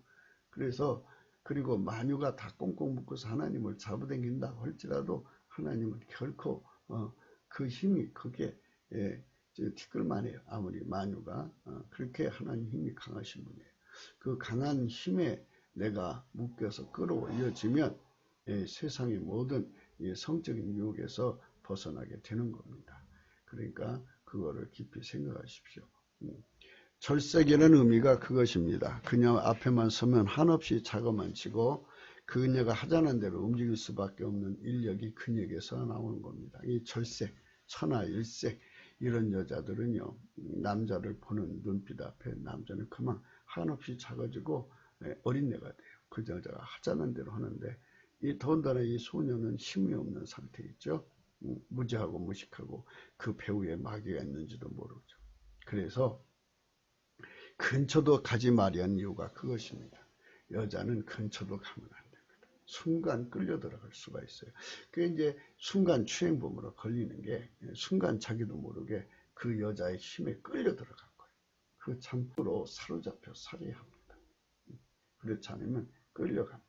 그래서 그리고 만유가 다 꽁꽁 묶어서 하나님을 잡아당긴다 할지라도 하나님은 결코 그 힘이 그게 티끌만해요. 아무리 만유가 그렇게 하나님 힘이 강하신 분이에요. 그 강한 힘에 내가 묶여서 끌어올려지면 세상의 모든 성적인 유혹에서 벗어나게 되는 겁니다. 그러니까 그거를 깊이 생각하십시오. 절세기는 의미가 그것입니다. 그녀 앞에만 서면 한없이 작업만 치고 그녀가 하자는 대로 움직일 수밖에 없는 인력이 그녀에게서 나오는 겁니다. 이 절세, 천하일색 이런 여자들은요, 남자를 보는 눈빛 앞에 남자는 그만 한없이 작아지고 어린애가 돼요. 그 여자가 하자는 대로 하는데 더군다나 이 소녀는 힘이 없는 상태 있죠. 무지하고 무식하고 그 배후에 마귀가 있는지도 모르죠. 그래서 근처도 가지 말이한 이유가 그것입니다. 여자는 근처도 가면 안 됩니다. 순간 끌려 들어갈 수가 있어요. 그게 이제 순간 추행범으로 걸리는 게 순간 자기도 모르게 그 여자의 힘에 끌려 들어간 거예요. 그 참고로 사로잡혀 살해야 합니다. 그렇지 않으면 끌려갑니다.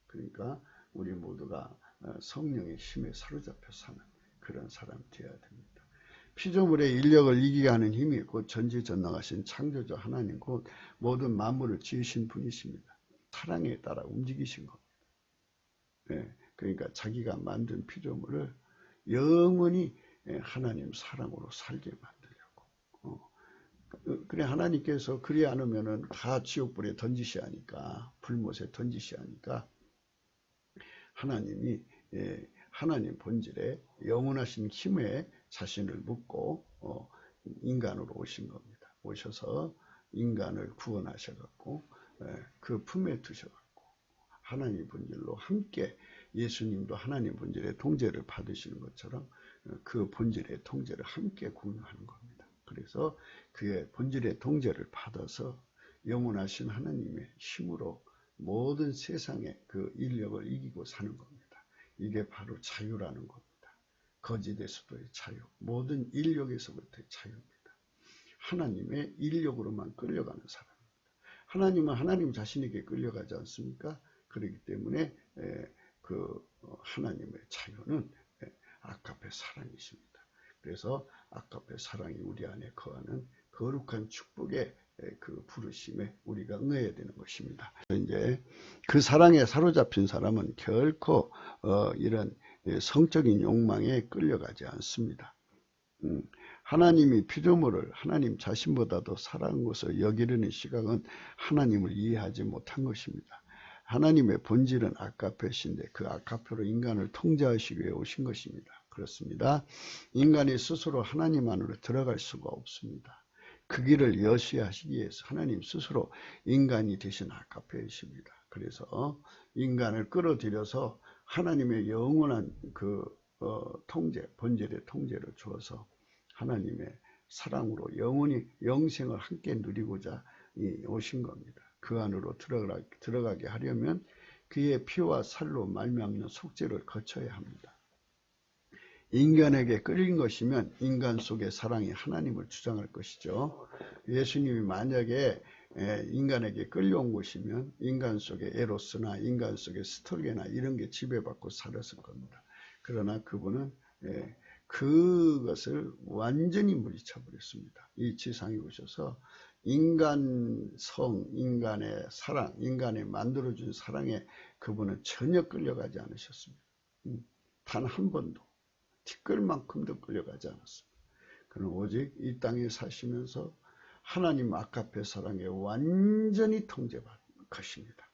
그러니까 우리 모두가 성령의 힘에 사로잡혀 사는 그런 사람 되어야 됩니다. 피조물의 인력을 이기게 하는 힘이 곧 전지전능하신 창조주 하나님 곧 모든 만물을 지으신 분이십니다. 사랑에 따라 움직이신 겁니다. 그러니까 자기가 만든 피조물을 영원히 하나님 사랑으로 살게 만들려고. 그래 하나님께서 그리 않으면은 다 지옥불에 던지셔야 하니까 불못에 던지셔야 하니까 하나님이 하나님 본질에 영원하신 힘에 자신을 묻고 인간으로 오신 겁니다. 오셔서 인간을 구원하셔갖고 그 품에 두셔갖고 하나님 본질로 함께 예수님도 하나님 본질의 통제를 받으시는 것처럼 그 본질의 통제를 함께 공유하는 겁니다. 그래서 그의 본질의 통제를 받아서 영원하신 하나님의 힘으로 모든 세상의 그 인력을 이기고 사는 겁니다. 이게 바로 자유라는 겁니다. 거짓에서도의 자유, 모든 인력에서부터의 자유입니다. 하나님의 인력으로만 끌려가는 사람입니다. 하나님은 하나님 자신에게 끌려가지 않습니까? 그렇기 때문에 그 하나님의 자유는 아가페 사랑이십니다. 그래서 아가페 사랑이 우리 안에 거하는 거룩한 축복의 그 부르심에 우리가 응해야 되는 것입니다. 이제 그 사랑에 사로잡힌 사람은 결코 이런 성적인 욕망에 끌려가지 않습니다. 하나님이 피조물을 하나님 자신보다도 사랑한 것을 여기려는 시각은 하나님을 이해하지 못한 것입니다. 하나님의 본질은 아가페신데 그 아가페로 인간을 통제하시기 위해 오신 것입니다. 그렇습니다. 인간이 스스로 하나님 안으로 들어갈 수가 없습니다. 그 길을 여시하시기 위해서 하나님 스스로 인간이 되신 아가페이십니다. 그래서 인간을 끌어들여서 하나님의 영원한 그 통제, 본질의 통제를 주어서 하나님의 사랑으로 영원히 영생을 함께 누리고자 오신 겁니다. 그 안으로 들어가게 하려면 그의 피와 살로 말미암는 속죄를 거쳐야 합니다. 인간에게 끌린 것이면 인간 속의 사랑이 하나님을 주장할 것이죠. 예수님이 만약에 인간에게 끌려온 것이면 인간 속의 에로스나 인간 속의 스토르게나 이런 게 지배받고 살았을 겁니다. 그러나 그분은 그것을 완전히 물리쳐버렸습니다. 이 지상에 오셔서 인간성, 인간의 사랑, 인간의 만들어준 사랑에 그분은 전혀 끌려가지 않으셨습니다. 단 한 번도 티끌만큼도 끌려가지 않았습니다. 그는 오직 이 땅에 사시면서 하나님 아가페 사랑에 완전히 통제받은 것입니다.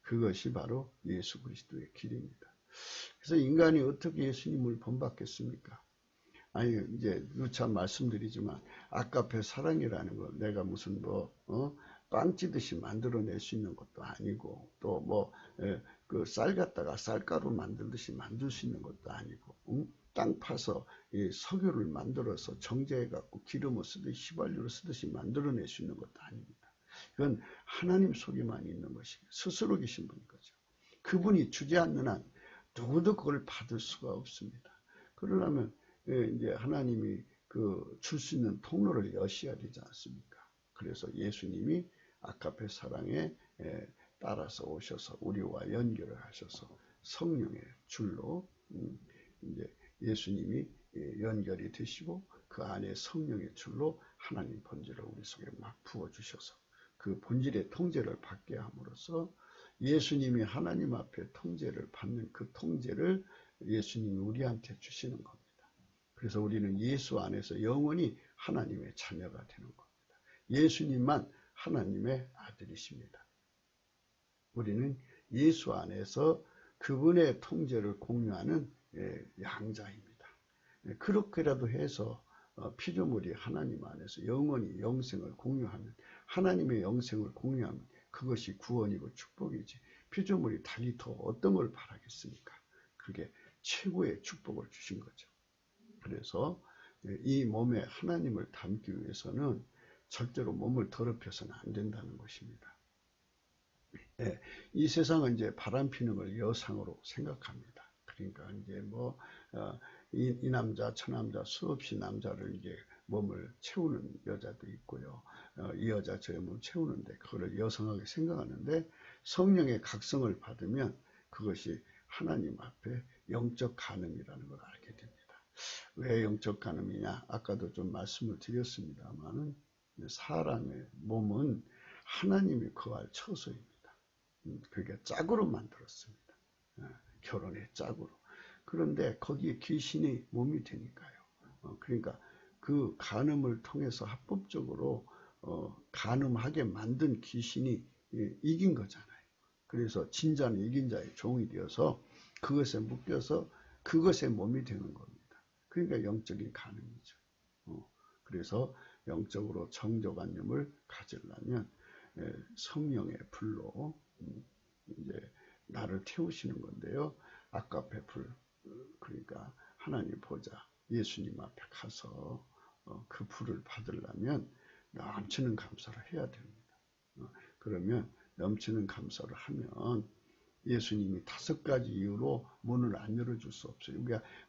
그것이 바로 예수 그리스도의 길입니다. 그래서 인간이 어떻게 예수님을 본받겠습니까? 아니 이제 누차 말씀드리지만 아가페 사랑이라는 거 내가 무슨 빵 찌듯이 만들어낼 수 있는 것도 아니고 또 그 쌀 갖다가 쌀가루 만들듯이 만들 수 있는 것도 아니고 땅 파서 이 석유를 만들어서 정제해 갖고 기름을 쓰듯이 휘발유를 쓰듯이 만들어낼 수 있는 것도 아닙니다. 이건 하나님 속에만 있는 것이고 스스로 계신 분인 거죠. 그분이 주지 않는 한 누구도 그걸 받을 수가 없습니다. 그러려면 이제 하나님이 줄 수 있는 통로를 여셔야 되지 않습니까? 그래서 예수님이 아가페 사랑에 따라서 오셔서 우리와 연결을 하셔서 성령의 줄로 이제 예수님이 연결이 되시고 그 안에 성령의 줄로 하나님 본질을 우리 속에 막 부어주셔서 그 본질의 통제를 받게 함으로써 예수님이 하나님 앞에 통제를 받는 그 통제를 예수님이 우리한테 주시는 겁니다. 그래서 우리는 예수 안에서 영원히 하나님의 자녀가 되는 겁니다. 예수님만 하나님의 아들이십니다. 우리는 예수 안에서 그분의 통제를 공유하는 양자입니다. 그렇게라도 해서 피조물이 하나님 안에서 영원히 영생을 공유하면 하나님의 영생을 공유하면 그것이 구원이고 축복이지 피조물이 달리 더 어떤 걸 바라겠습니까? 그게 최고의 축복을 주신 거죠. 그래서 이 몸에 하나님을 담기 위해서는 절대로 몸을 더럽혀서는 안 된다는 것입니다. 이 세상은 이제 바람피는 걸 여상으로 생각합니다. 그러니까 이제 이 남자 저 남자 수없이 남자를 이제 몸을 채우는 여자도 있고요. 이 여자 저 몸을 채우는데 그거를 여성하게 생각하는데 성령의 각성을 받으면 그것이 하나님 앞에 영적 간음이라는 걸 알게 됩니다. 왜 영적 간음이냐? 아까도 좀 말씀을 드렸습니다만은 사람의 몸은 하나님이 거할 처소입니다. 그게 짝으로 만들었습니다. 결혼의 짝으로. 그런데 거기에 귀신이 몸이 되니까요. 그러니까 그 간음을 통해서 합법적으로 간음하게 만든 귀신이 이긴 거잖아요. 그래서 진자는 이긴 자의 종이 되어서 그것에 묶여서 그것의 몸이 되는 겁니다. 그러니까 영적인 간음이죠. 그래서 영적으로 정조관념을 가지려면 성령의 불로 이제 나를 태우시는 건데요. 아가페 불, 그러니까 하나님 보좌 예수님 앞에 가서 그 불을 받으려면 넘치는 감사를 해야 됩니다. 그러면 넘치는 감사를 하면 예수님이 5가지 이유로 문을 안 열어줄 수 없어요.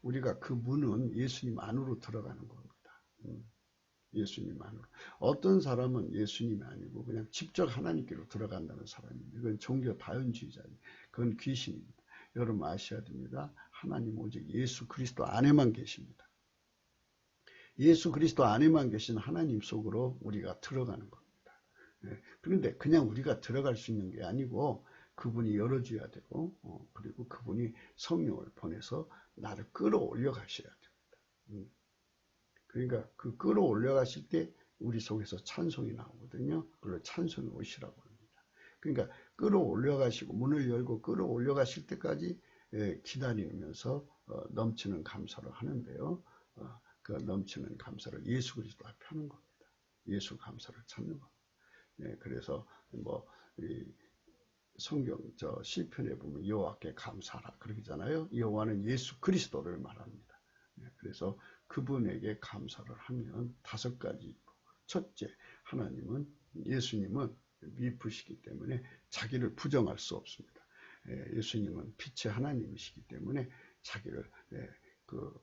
우리가 그 문은 예수님 안으로 들어가는 겁니다. 예수님 안으로. 어떤 사람은 예수님이 아니고 그냥 직접 하나님께로 들어간다는 사람입니다. 이건 종교 다연주의자입니다. 그건 귀신입니다. 여러분 아셔야 됩니다. 하나님 오직 예수 그리스도 안에만 계십니다. 예수 그리스도 안에만 계신 하나님 속으로 우리가 들어가는 겁니다. 그런데 그냥 우리가 들어갈 수 있는 게 아니고 그분이 열어줘야 되고 그리고 그분이 성령을 보내서 나를 끌어올려 가셔야 됩니다. 그러니까 그 끌어올려 가실 때 우리 속에서 찬송이 나오거든요. 그걸 찬송이 옷이라고 합니다. 그러니까 끌어올려 가시고 문을 열고 끌어올려 가실 때까지 기다리면서 넘치는 감사를 하는데요. 그 넘치는 감사를 예수 그리스도 앞에 하는 겁니다. 예수 감사를 찾는 겁니다. 그래서 뭐 성경 시편에 보면 여호와께 감사하라 그러잖아요. 여호와는 예수 그리스도를 말합니다. 그래서 그분에게 감사를 하면 5가지. 첫째, 예수님은 미쁘시기 때문에 자기를 부정할 수 없습니다. 예수님은 빛의 하나님이시기 때문에 자기를 그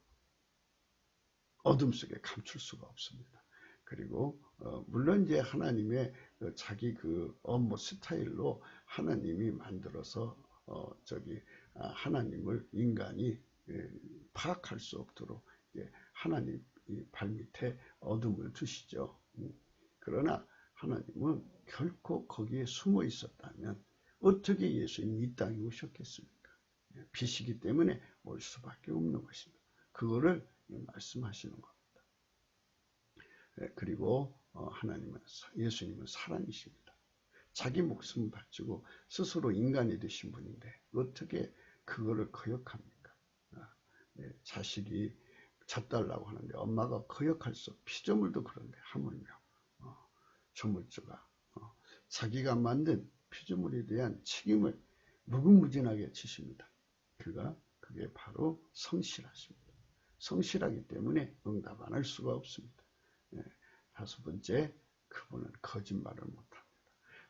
어둠 속에 감출 수가 없습니다. 그리고 물론 이제 하나님의 자기 그 업무 스타일로 하나님이 만들어서 하나님을 인간이 파악할 수 없도록 하나님 발밑에 어둠을 두시죠. 그러나 하나님은 결코 거기에 숨어 있었다면 어떻게 예수님이 이 땅에 오셨겠습니까? 빛이기 때문에 올 수밖에 없는 것입니다. 그거를 말씀하시는 겁니다. 그리고 예수님은 사랑이십니다. 자기 목숨을 바치고 스스로 인간이 되신 분인데 어떻게 그거를 거역합니까? 자식이 젖달라고 하는데 엄마가 거역할 수 없고 피조물도 그런데 하물며 조물주가 자기가 만든 피조물에 대한 책임을 무궁무진하게 지십니다. 그게 바로 성실하십니다. 성실하기 때문에 응답 안 할 수가 없습니다. 5번째, 그분은 거짓말을 못합니다.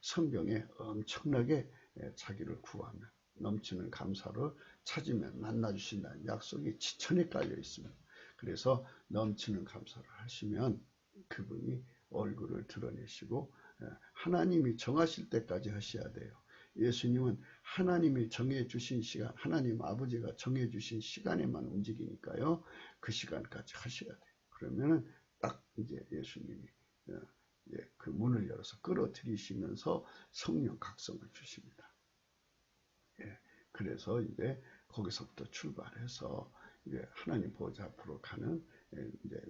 성경에 엄청나게 자기를 구하면 넘치는 감사를 찾으면 만나주신다는 약속이 지천에 깔려 있습니다. 그래서 넘치는 감사를 하시면 그분이 얼굴을 드러내시고 하나님이 정하실 때까지 하셔야 돼요. 예수님은 하나님이 정해주신 시간, 하나님 아버지가 정해주신 시간에만 움직이니까요. 그 시간까지 하셔야 돼요. 그러면은 딱 이제 예수님이 그 문을 열어서 끌어들이시면서 성령 각성을 주십니다. 그래서 이제 거기서부터 출발해서 이제 하나님 보좌 앞으로 가는 이제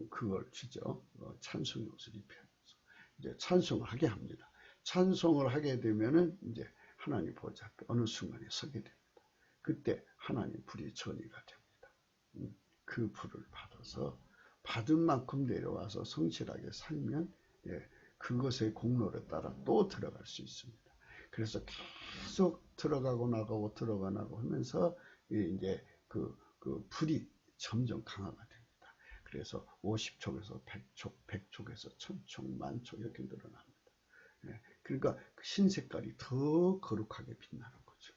그걸 주죠. 찬송의 옷을 입혀서 이제 찬송을 하게 합니다. 찬송을 하게 되면은 이제 하나님 보좌 앞에 어느 순간에 서게 됩니다. 그때 하나님 불이 전이가 됩니다. 그 불을 받아서 받은 만큼 내려와서 성실하게 살면 그것의 공로에 따라 또 들어갈 수 있습니다. 그래서 계속 들어가고 나가고 하면서 이제 그 불이 점점 강화가 됩니다. 그래서 50촉에서 100촉, 100촉에서 1000촉, 10,000촉 이렇게 늘어납니다. 그러니까 흰 색깔이 더 거룩하게 빛나는 거죠.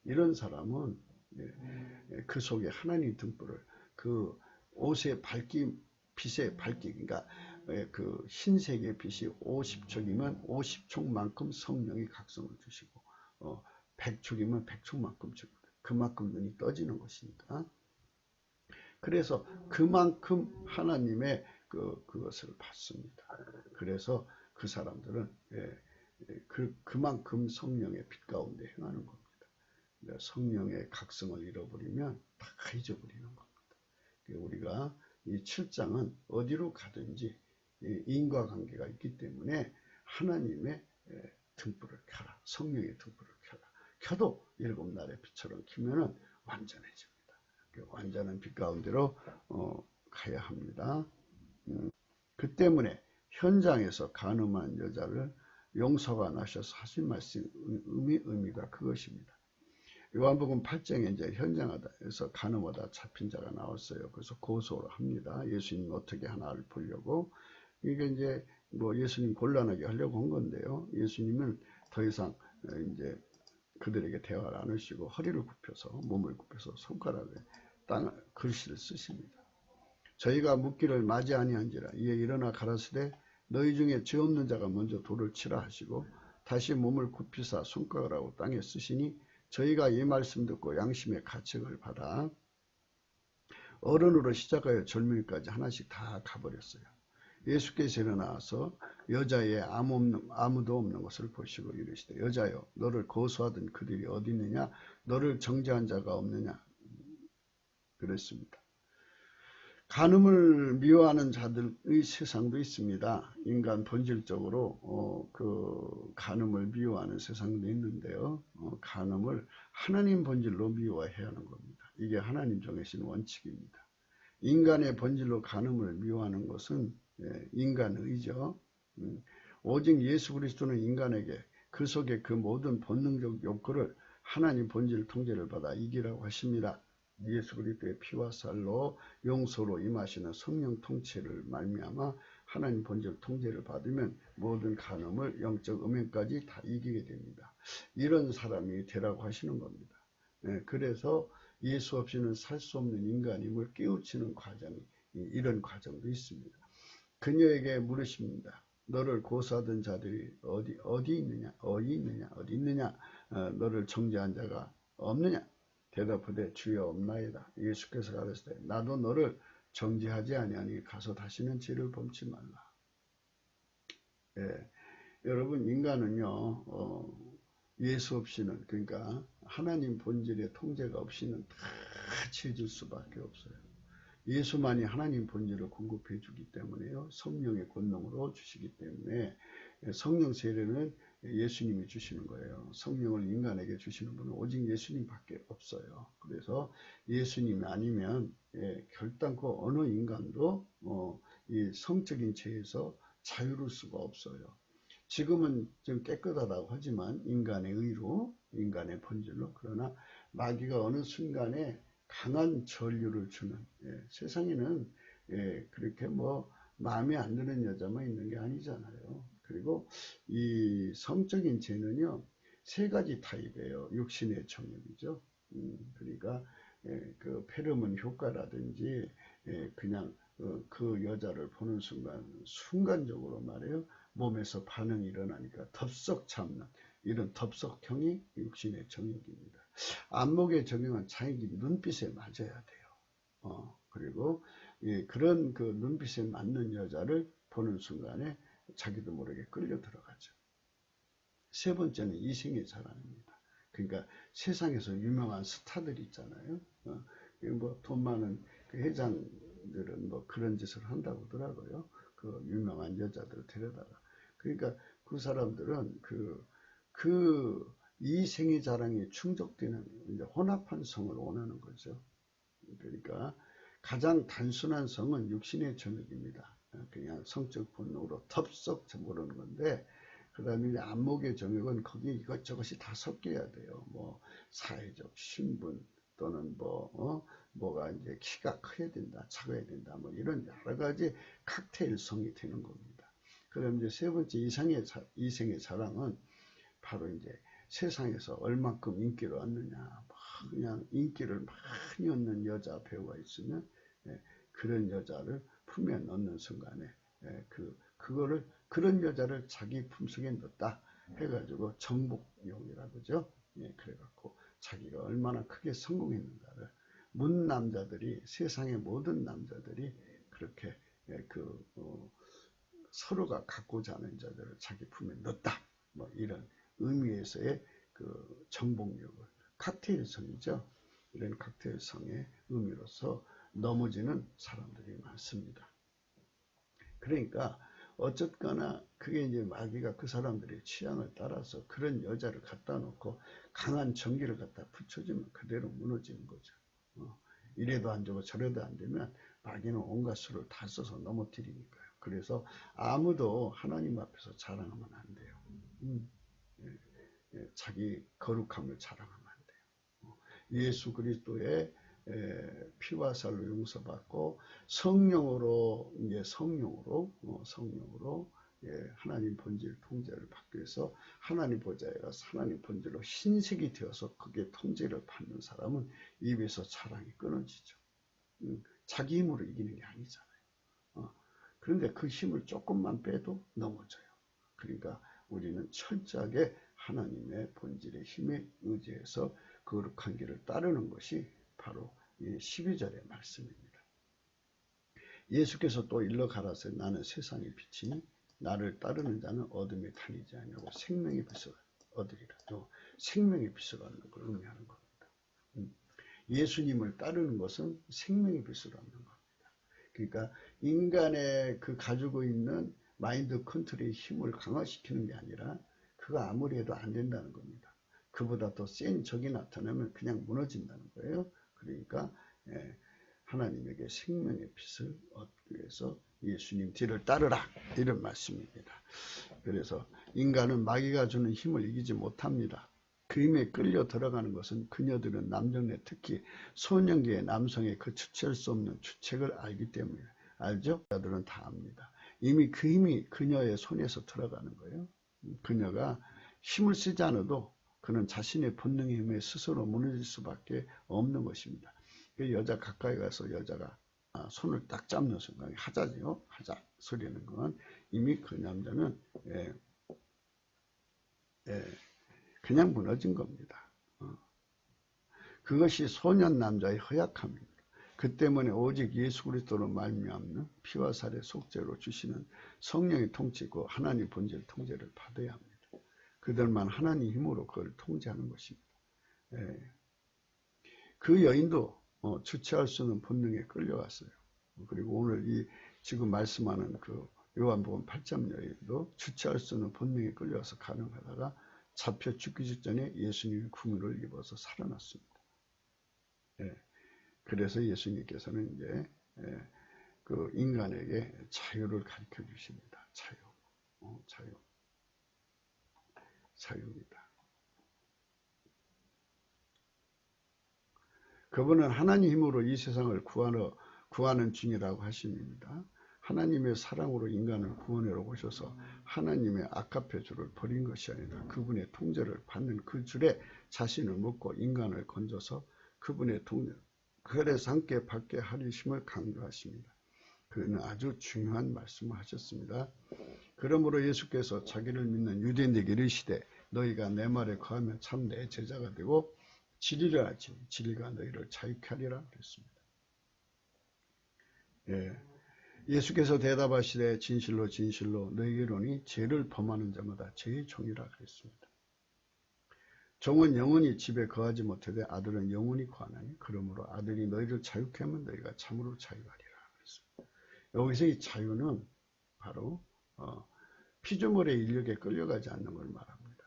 이런 사람은 그 속에 하나님 등불을 그 옷의 빛의 밝기, 그러니까 그 흰색의 빛이 50촉이면 50촉만큼 성령이 각성을 주시고 100촉이면 100촉만큼 주고 그만큼 눈이 떠지는 것이니까. 그래서 그만큼 하나님의 그것을 받습니다. 그래서 그 사람들은 그만큼 성령의 빛 가운데 행하는 겁니다. 성령의 각성을 잃어버리면 다 잊어버리는 겁니다. 우리가 이 7장은 어디로 가든지 인과관계가 있기 때문에 하나님의 등불을 켜라. 성령의 등불을 켜라. 켜도 7날의 빛처럼 켜면은 완전해집니다. 완전한 빛 가운데로 가야 합니다. 그 때문에 현장에서 간음한 여자를 용서가 나셔서 하신 말씀 의미가 그것입니다. 요한복음 8장에 이제 현장에서 간음하다 잡힌 자가 나왔어요. 그래서 고소를 합니다. 예수님 어떻게 하나를 보려고. 이게 이제 뭐 예수님 곤란하게 하려고 한 건데요. 예수님은 더 이상 이제 그들에게 대화를 안 하시고 허리를 굽혀서 몸을 굽혀서 손가락에 글씨를 쓰십니다. 저희가 묻기를 맞이 아니한지라 이에 일어나 가라사대 너희 중에 죄 없는 자가 먼저 돌을 치라 하시고 다시 몸을 굽히사 손가락으로 땅에 쓰시니 저희가 이 말씀 듣고 양심의 가책을 받아 어른으로 시작하여 젊은이까지 하나씩 다 가버렸어요. 예수께서 일어나서 여자의 아무도 없는 것을 보시고 이르시되 여자여 너를 고소하던 그들이 어디 있느냐 너를 정죄한 자가 없느냐 그랬습니다. 간음을 미워하는 자들의 세상도 있습니다. 인간 본질적으로 그 간음을 미워하는 세상도 있는데요. 간음을 하나님 본질로 미워해야 하는 겁니다. 이게 하나님 정해진 원칙입니다. 인간의 본질로 간음을 미워하는 것은 인간의죠. 오직 예수 그리스도는 인간에게 그 속에 그 모든 본능적 욕구를 하나님 본질 통제를 받아 이기라고 하십니다. 예수 그리스도의 피와 살로 용서로 임하시는 성령 통치를 말미암아 하나님 본질 통제를 받으면 모든 간음을 영적 음행까지 다 이기게 됩니다. 이런 사람이 되라고 하시는 겁니다. 그래서 예수 없이는 살 수 없는 인간임을 깨우치는 과정이 이런 과정도 있습니다. 그녀에게 물으십니다. 너를 고소하던 자들이 어디 있느냐 어디 있느냐 너를 정죄한 자가 없느냐 대답하되 주여 없나이다. 예수께서 가르치되 나도 너를 정죄하지 아니하니 가서 다시는 죄를 범치 말라. 여러분 인간은요 예수 없이는 그러니까 하나님 본질의 통제가 없이는 다 죄질 수밖에 없어요. 예수만이 하나님 본질을 공급해 주기 때문에요. 성령의 권능으로 주시기 때문에 성령 세례는 예수님이 주시는 거예요. 성령을 인간에게 주시는 분은 오직 예수님밖에 없어요. 그래서 예수님이 아니면 결단코 어느 인간도 이 성적인 죄에서 자유로울 수가 없어요. 지금은 좀 깨끗하다고 하지만 인간의 의로 인간의 본질로 그러나 마귀가 어느 순간에 강한 전류를 주는 세상에는 그렇게 뭐 마음에 안 드는 여자만 있는 게 아니잖아요. 그리고 이 성적인 죄는요 세 가지 타입이에요. 육신의 정욕이죠. 그러니까 그 페로몬 효과라든지 그냥 그 여자를 보는 순간적으로 말해요 몸에서 반응이 일어나니까 덥석 참는 이런 덥석형이 육신의 정욕입니다. 안목의 정욕은 자기 눈빛에 맞아야 돼요. 그리고 그런 그 눈빛에 맞는 여자를 보는 순간에 자기도 모르게 끌려 들어가죠. 세 번째는 이생의 자랑입니다. 그러니까 세상에서 유명한 스타들 있잖아요. 뭐 돈 많은 그 회장들은 뭐 그런 짓을 한다고 하더라고요. 그 유명한 여자들을 데려다가. 그러니까 그 사람들은 그 이생의 자랑에 충족되는 이제 혼합한 성을 원하는 거죠. 그러니까 가장 단순한 성은 육신의 정욕입니다. 그냥 성적 본능으로 덥석 모르는 건데 그 다음에 이제 안목의 정욕은 거기에 이것저것이 다 섞여야 돼요. 뭐 사회적 신분 또는 뭐가 이제 키가 커야 된다, 작아야 된다, 뭐 이런 여러 가지 칵테일성이 되는 겁니다. 그럼 이제 세 번째 이생의 자랑은 바로 이제 세상에서 얼만큼 인기를 얻느냐, 그냥 인기를 많이 얻는 여자 배우가 있으면 그런 여자를 품에 넣는 순간에 그런 여자를 자기 품속에 넣었다 해가지고 정복용이라고 그러죠. 그래갖고 자기가 얼마나 크게 성공했는가를 세상의 모든 남자들이 그렇게 서로가 갖고자 하는 여자들을 자기 품에 넣었다. 뭐 이런 의미에서의 그 정복력을 칵테일성이죠. 이런 칵테일성의 의미로서 넘어지는 사람들이 많습니다. 그러니까 어쨌거나 그게 이제 마귀가 그 사람들의 취향을 따라서 그런 여자를 갖다 놓고 강한 전기를 갖다 붙여주면 그대로 무너지는 거죠. 이래도 안 되고 저래도 안 되면 마귀는 온갖 수를 다 써서 넘어뜨리니까요. 그래서 아무도 하나님 앞에서 자랑하면 안 돼요. 자기 거룩함을 자랑하면 안 돼요. 예수 그리스도의 피와 살로 용서받고 성령으로 하나님 본질 통제를 받기 위해서 하나님 보좌에 가서 하나님 본질로 신색이 되어서 그게 통제를 받는 사람은 입에서 자랑이 끊어지죠. 자기 힘으로 이기는 게 아니잖아요. 그런데 그 힘을 조금만 빼도 넘어져요. 그러니까 우리는 철저하게 하나님의 본질의 힘에 의지해서 거룩한 길을 따르는 것이 바로 이 12절의 말씀입니다. 예수께서 또 일러 가라사대 나는 세상의 빛이니 나를 따르는 자는 어둠에 다니지 아니하고 생명의 빛을 얻으리라. 또 생명의 빛을 얻는 걸 의미하는 겁니다. 예수님을 따르는 것은 생명의 빛을 얻는 겁니다. 그러니까 인간의 그 가지고 있는 마인드 컨트롤의 힘을 강화시키는 게 아니라 그거 아무리 해도 안 된다는 겁니다. 그보다 더 센 적이 나타나면 그냥 무너진다는 거예요. 그러니까 하나님에게 생명의 빛을 얻기 위해서 예수님 뒤를 따르라, 이런 말씀입니다. 그래서 인간은 마귀가 주는 힘을 이기지 못합니다. 그 힘에 끌려 들어가는 것은 그녀들은 남정네, 특히 소년기의 남성의 그 주체할 수 없는 주책을 알기 때문에, 알죠? 여자들은 다 압니다. 이미 그 힘이 그녀의 손에서 들어가는 거예요. 그녀가 힘을 쓰지 않아도 그는 자신의 본능의 힘에 스스로 무너질 수밖에 없는 것입니다. 그 여자 가까이 가서 여자가 손을 딱 잡는 순간 하자지요. 하자 소리는 건 이미 그 남자는 그냥 무너진 겁니다. 그것이 소년 남자의 허약함입니다. 그 때문에 오직 예수 그리스도로 말미암는 피와 살의 속죄로 주시는 성령의 통치고 하나님 본질 통제를 받아야 합니다. 그들만 하나님 힘으로 그걸 통제하는 것입니다. 그 여인도 주체할 수 없는 본능에 끌려갔어요. 그리고 오늘 이 지금 말씀하는 그 요한복음 8장 여인도 주체할 수 없는 본능에 끌려가서 가능하다가 잡혀 죽기 직전에 예수님의 궁유를 입어서 살아났습니다. 그래서 예수님께서는 이제 그 인간에게 자유를 가르쳐 주십니다. 자유입니다. 그분은 하나님 힘으로 이 세상을 구하는 중이라고 하십니다. 하나님의 사랑으로 인간을 구원하러 오셔서 하나님의 아카페 줄을 버린 것이 아니라 그분의 통제를 받는 그 줄에 자신을 묶고 인간을 건져서 그분의 통제, 그래서 함께 받게 하리심을 강조하십니다. 그는 아주 중요한 말씀을 하셨습니다. 그러므로 예수께서 자기를 믿는 유대인에게 이르시되 너희가 내 말에 거하면 참 내 제자가 되고 진리를 알지니 진리가 너희를 자유케 하리라 그랬습니다. 예수께서 대답하시되 진실로 진실로 너희에게 이르노니 죄를 범하는 자마다 죄의 종이라 그랬습니다. 종은 영원히 집에 거하지 못하되 아들은 영원히 거하나니 그러므로 아들이 너희를 자유케 하면 너희가 참으로 자유하리라 그랬습니다. 여기서 이 자유는 바로 피조물의 인력에 끌려가지 않는 걸 말합니다.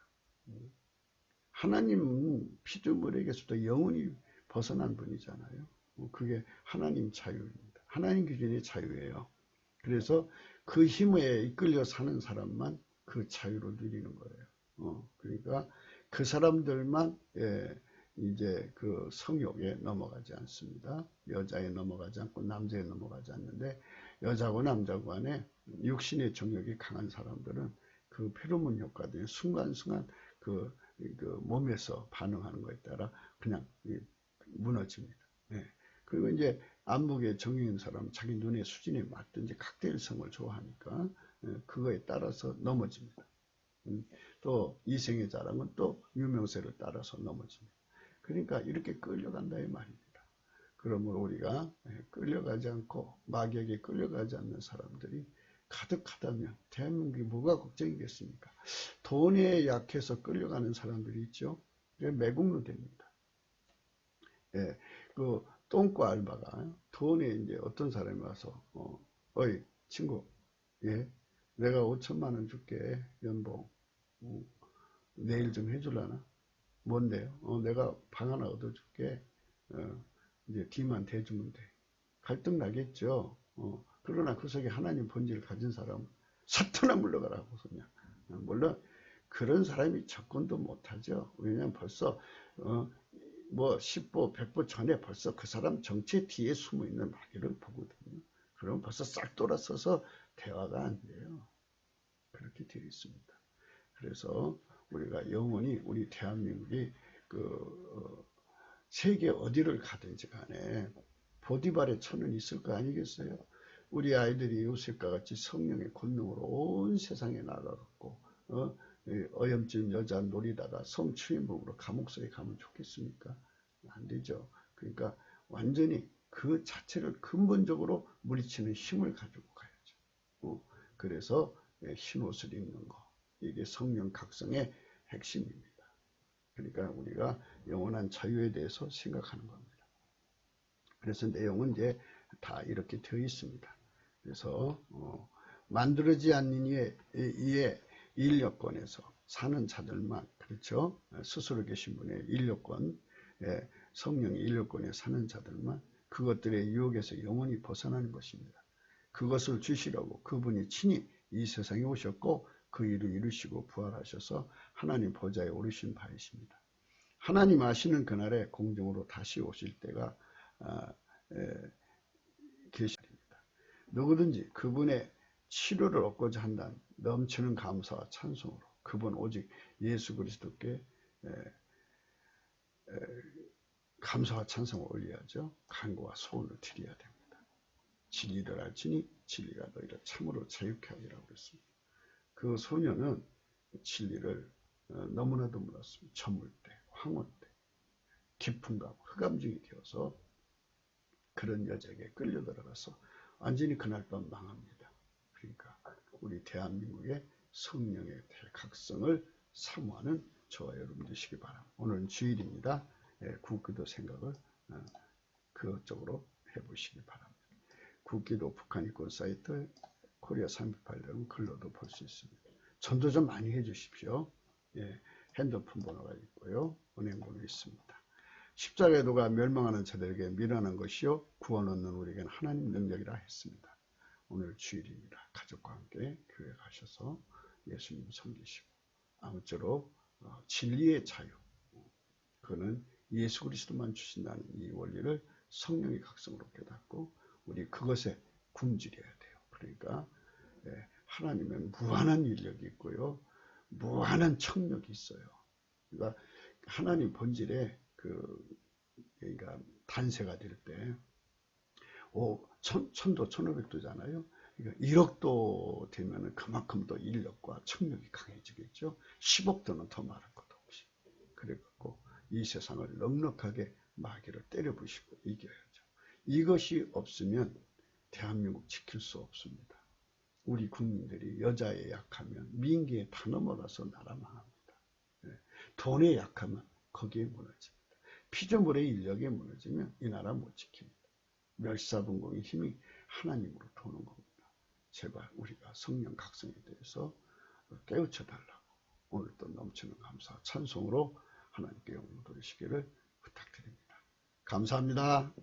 하나님은 피조물에게서도 영원히 벗어난 분이잖아요. 그게 하나님 자유입니다. 하나님 기준의 자유예요. 그래서 그 힘에 이끌려 사는 사람만 그 자유를 누리는 거예요. 그러니까 그 사람들만 이제 그 성욕에 넘어가지 않습니다. 여자에 넘어가지 않고 남자에 넘어가지 않는데 여자고 남자고 간에 육신의 정욕이 강한 사람들은 그 페로몬 효과들이 순간순간 그 몸에서 반응하는 것에 따라 그냥 무너집니다. 그리고 이제 안목의 정형인 사람은 자기 눈의 수준에 맞든지 칵테일성을 좋아하니까 그거에 따라서 넘어집니다. 또 이생의 자랑은 또 유명세를 따라서 넘어집니다. 그러니까 이렇게 끌려간다 이 말입니다. 그러므로 우리가 끌려가지 않고 마귀에게 끌려가지 않는 사람들이 가득하다면 대한민국이 뭐가 걱정이겠습니까? 돈에 약해서 끌려가는 사람들이 있죠. 매국노 됩니다. 그 똥꼬 알바가 돈에 이제 어떤 사람이 와서 어이 친구, 내가 5천만 원 줄게 연봉. 내일 좀 해줄라나? 뭔데요? 내가 방 하나 얻어줄게. 이제 뒤만 대주면 돼. 갈등 나겠죠. 그러나 그 속에 하나님 본질을 가진 사람은 사탄아 물러가라고 그냥. 물론 그런 사람이 접근도 못하죠. 왜냐하면 벌써 뭐 10보 100보 전에 벌써 그 사람 정체 뒤에 숨어있는 마귀를 보거든요. 그러면 벌써 싹 돌아서서 대화가 안 돼요. 그렇게 되어 있습니다. 그래서 우리가 영원히 우리 대한민국이 세계 어디를 가든지 간에 보디발의 천은 있을 거 아니겠어요? 우리 아이들이 요셉과 같이 성령의 권능으로 온 세상에 나가고 어염증 여자 놀이다가 성추행범으로 감옥 속에 가면 좋겠습니까? 안 되죠. 그러니까 완전히 그 자체를 근본적으로 물리치는 힘을 가지고 가야죠. 그래서 흰옷을 입는 거. 이게 성령 각성의 핵심입니다. 그러니까 우리가 영원한 자유에 대해서 생각하는 겁니다. 그래서 내용은 이제 다 이렇게 되어 있습니다. 그래서 만들어지지 않는 이의 인력권에서 사는 자들만, 그렇죠? 스스로 계신 분의 인력권, 성령의 인력권에 사는 자들만 그것들의 유혹에서 영원히 벗어나는 것입니다. 그것을 주시려고 그분이 친히 이 세상에 오셨고 그 일을 이루시고 부활하셔서 하나님 보좌에 오르신 바이십니다. 하나님 아시는 그날에 공중으로 다시 오실 때가 계십니다. 누구든지 그분의 치료를 얻고자 한다는 넘치는 감사와 찬송으로 그분 오직 예수 그리스도께 감사와 찬송을 올려야죠. 간구와 소원을 드려야 됩니다. 진리를 알지니 진리가 너희를 참으로 자유케 하리라고 그랬습니다. 그 소녀는 진리를 너무나도 몰랐습니다. 저물 때, 황혼 때, 깊은 감, 흑암중이 되어서 그런 여자에게 끌려 들어가서 완전히 그날 밤 망합니다. 그러니까 우리 대한민국의 성령의 대각성을 사모하는 저와 여러분 되시기 바랍니다. 오늘은 주일입니다. 국기도 생각을 그쪽으로 해보시기 바랍니다. 국기도 북한인권 사이트 코리아 368은 글로도 볼 수 있습니다. 전도 좀 많이 해주십시오. 핸드폰 번호가 있고요. 은행번호 있습니다. 십자가의 도가 멸망하는 자들에게 미련한 것이요 구원 얻는 우리에게는 하나님 능력이라 했습니다. 오늘 주일입니다. 가족과 함께 교회 가셔서 예수님 섬기시고 아무쪼록 진리의 자유, 그거는 예수 그리스도만 주신다는 이 원리를 성령의 각성으로 깨닫고 우리 그것에 굶주려야 돼요. 그러니까 하나님의 무한한 인력이 있고요. 무한한 청력이 있어요. 그러니까 하나님 본질에 그러니까 단세가 될 때, 천도 1500도잖아요. 그러니까 1억도 되면 그만큼 더 인력과 청력이 강해지겠죠. 10억도는 더 말할 것도 없이. 그래갖고 이 세상을 넉넉하게 마귀를 때려부시고 이겨야죠. 이것이 없으면 대한민국 지킬 수 없습니다. 우리 국민들이 여자에 약하면 민기에 다 넘어가서 나라 망합니다. 돈에 약하면 거기에 무너집니다. 피조물의 인력에 무너지면 이 나라 못 지킵니다. 멸사분공의 힘이 하나님으로 도는 겁니다. 제발 우리가 성령 각성에 대해서 깨우쳐 달라고 오늘도 넘치는 감사 찬송으로 하나님께 영광 돌리시기를 부탁드립니다. 감사합니다.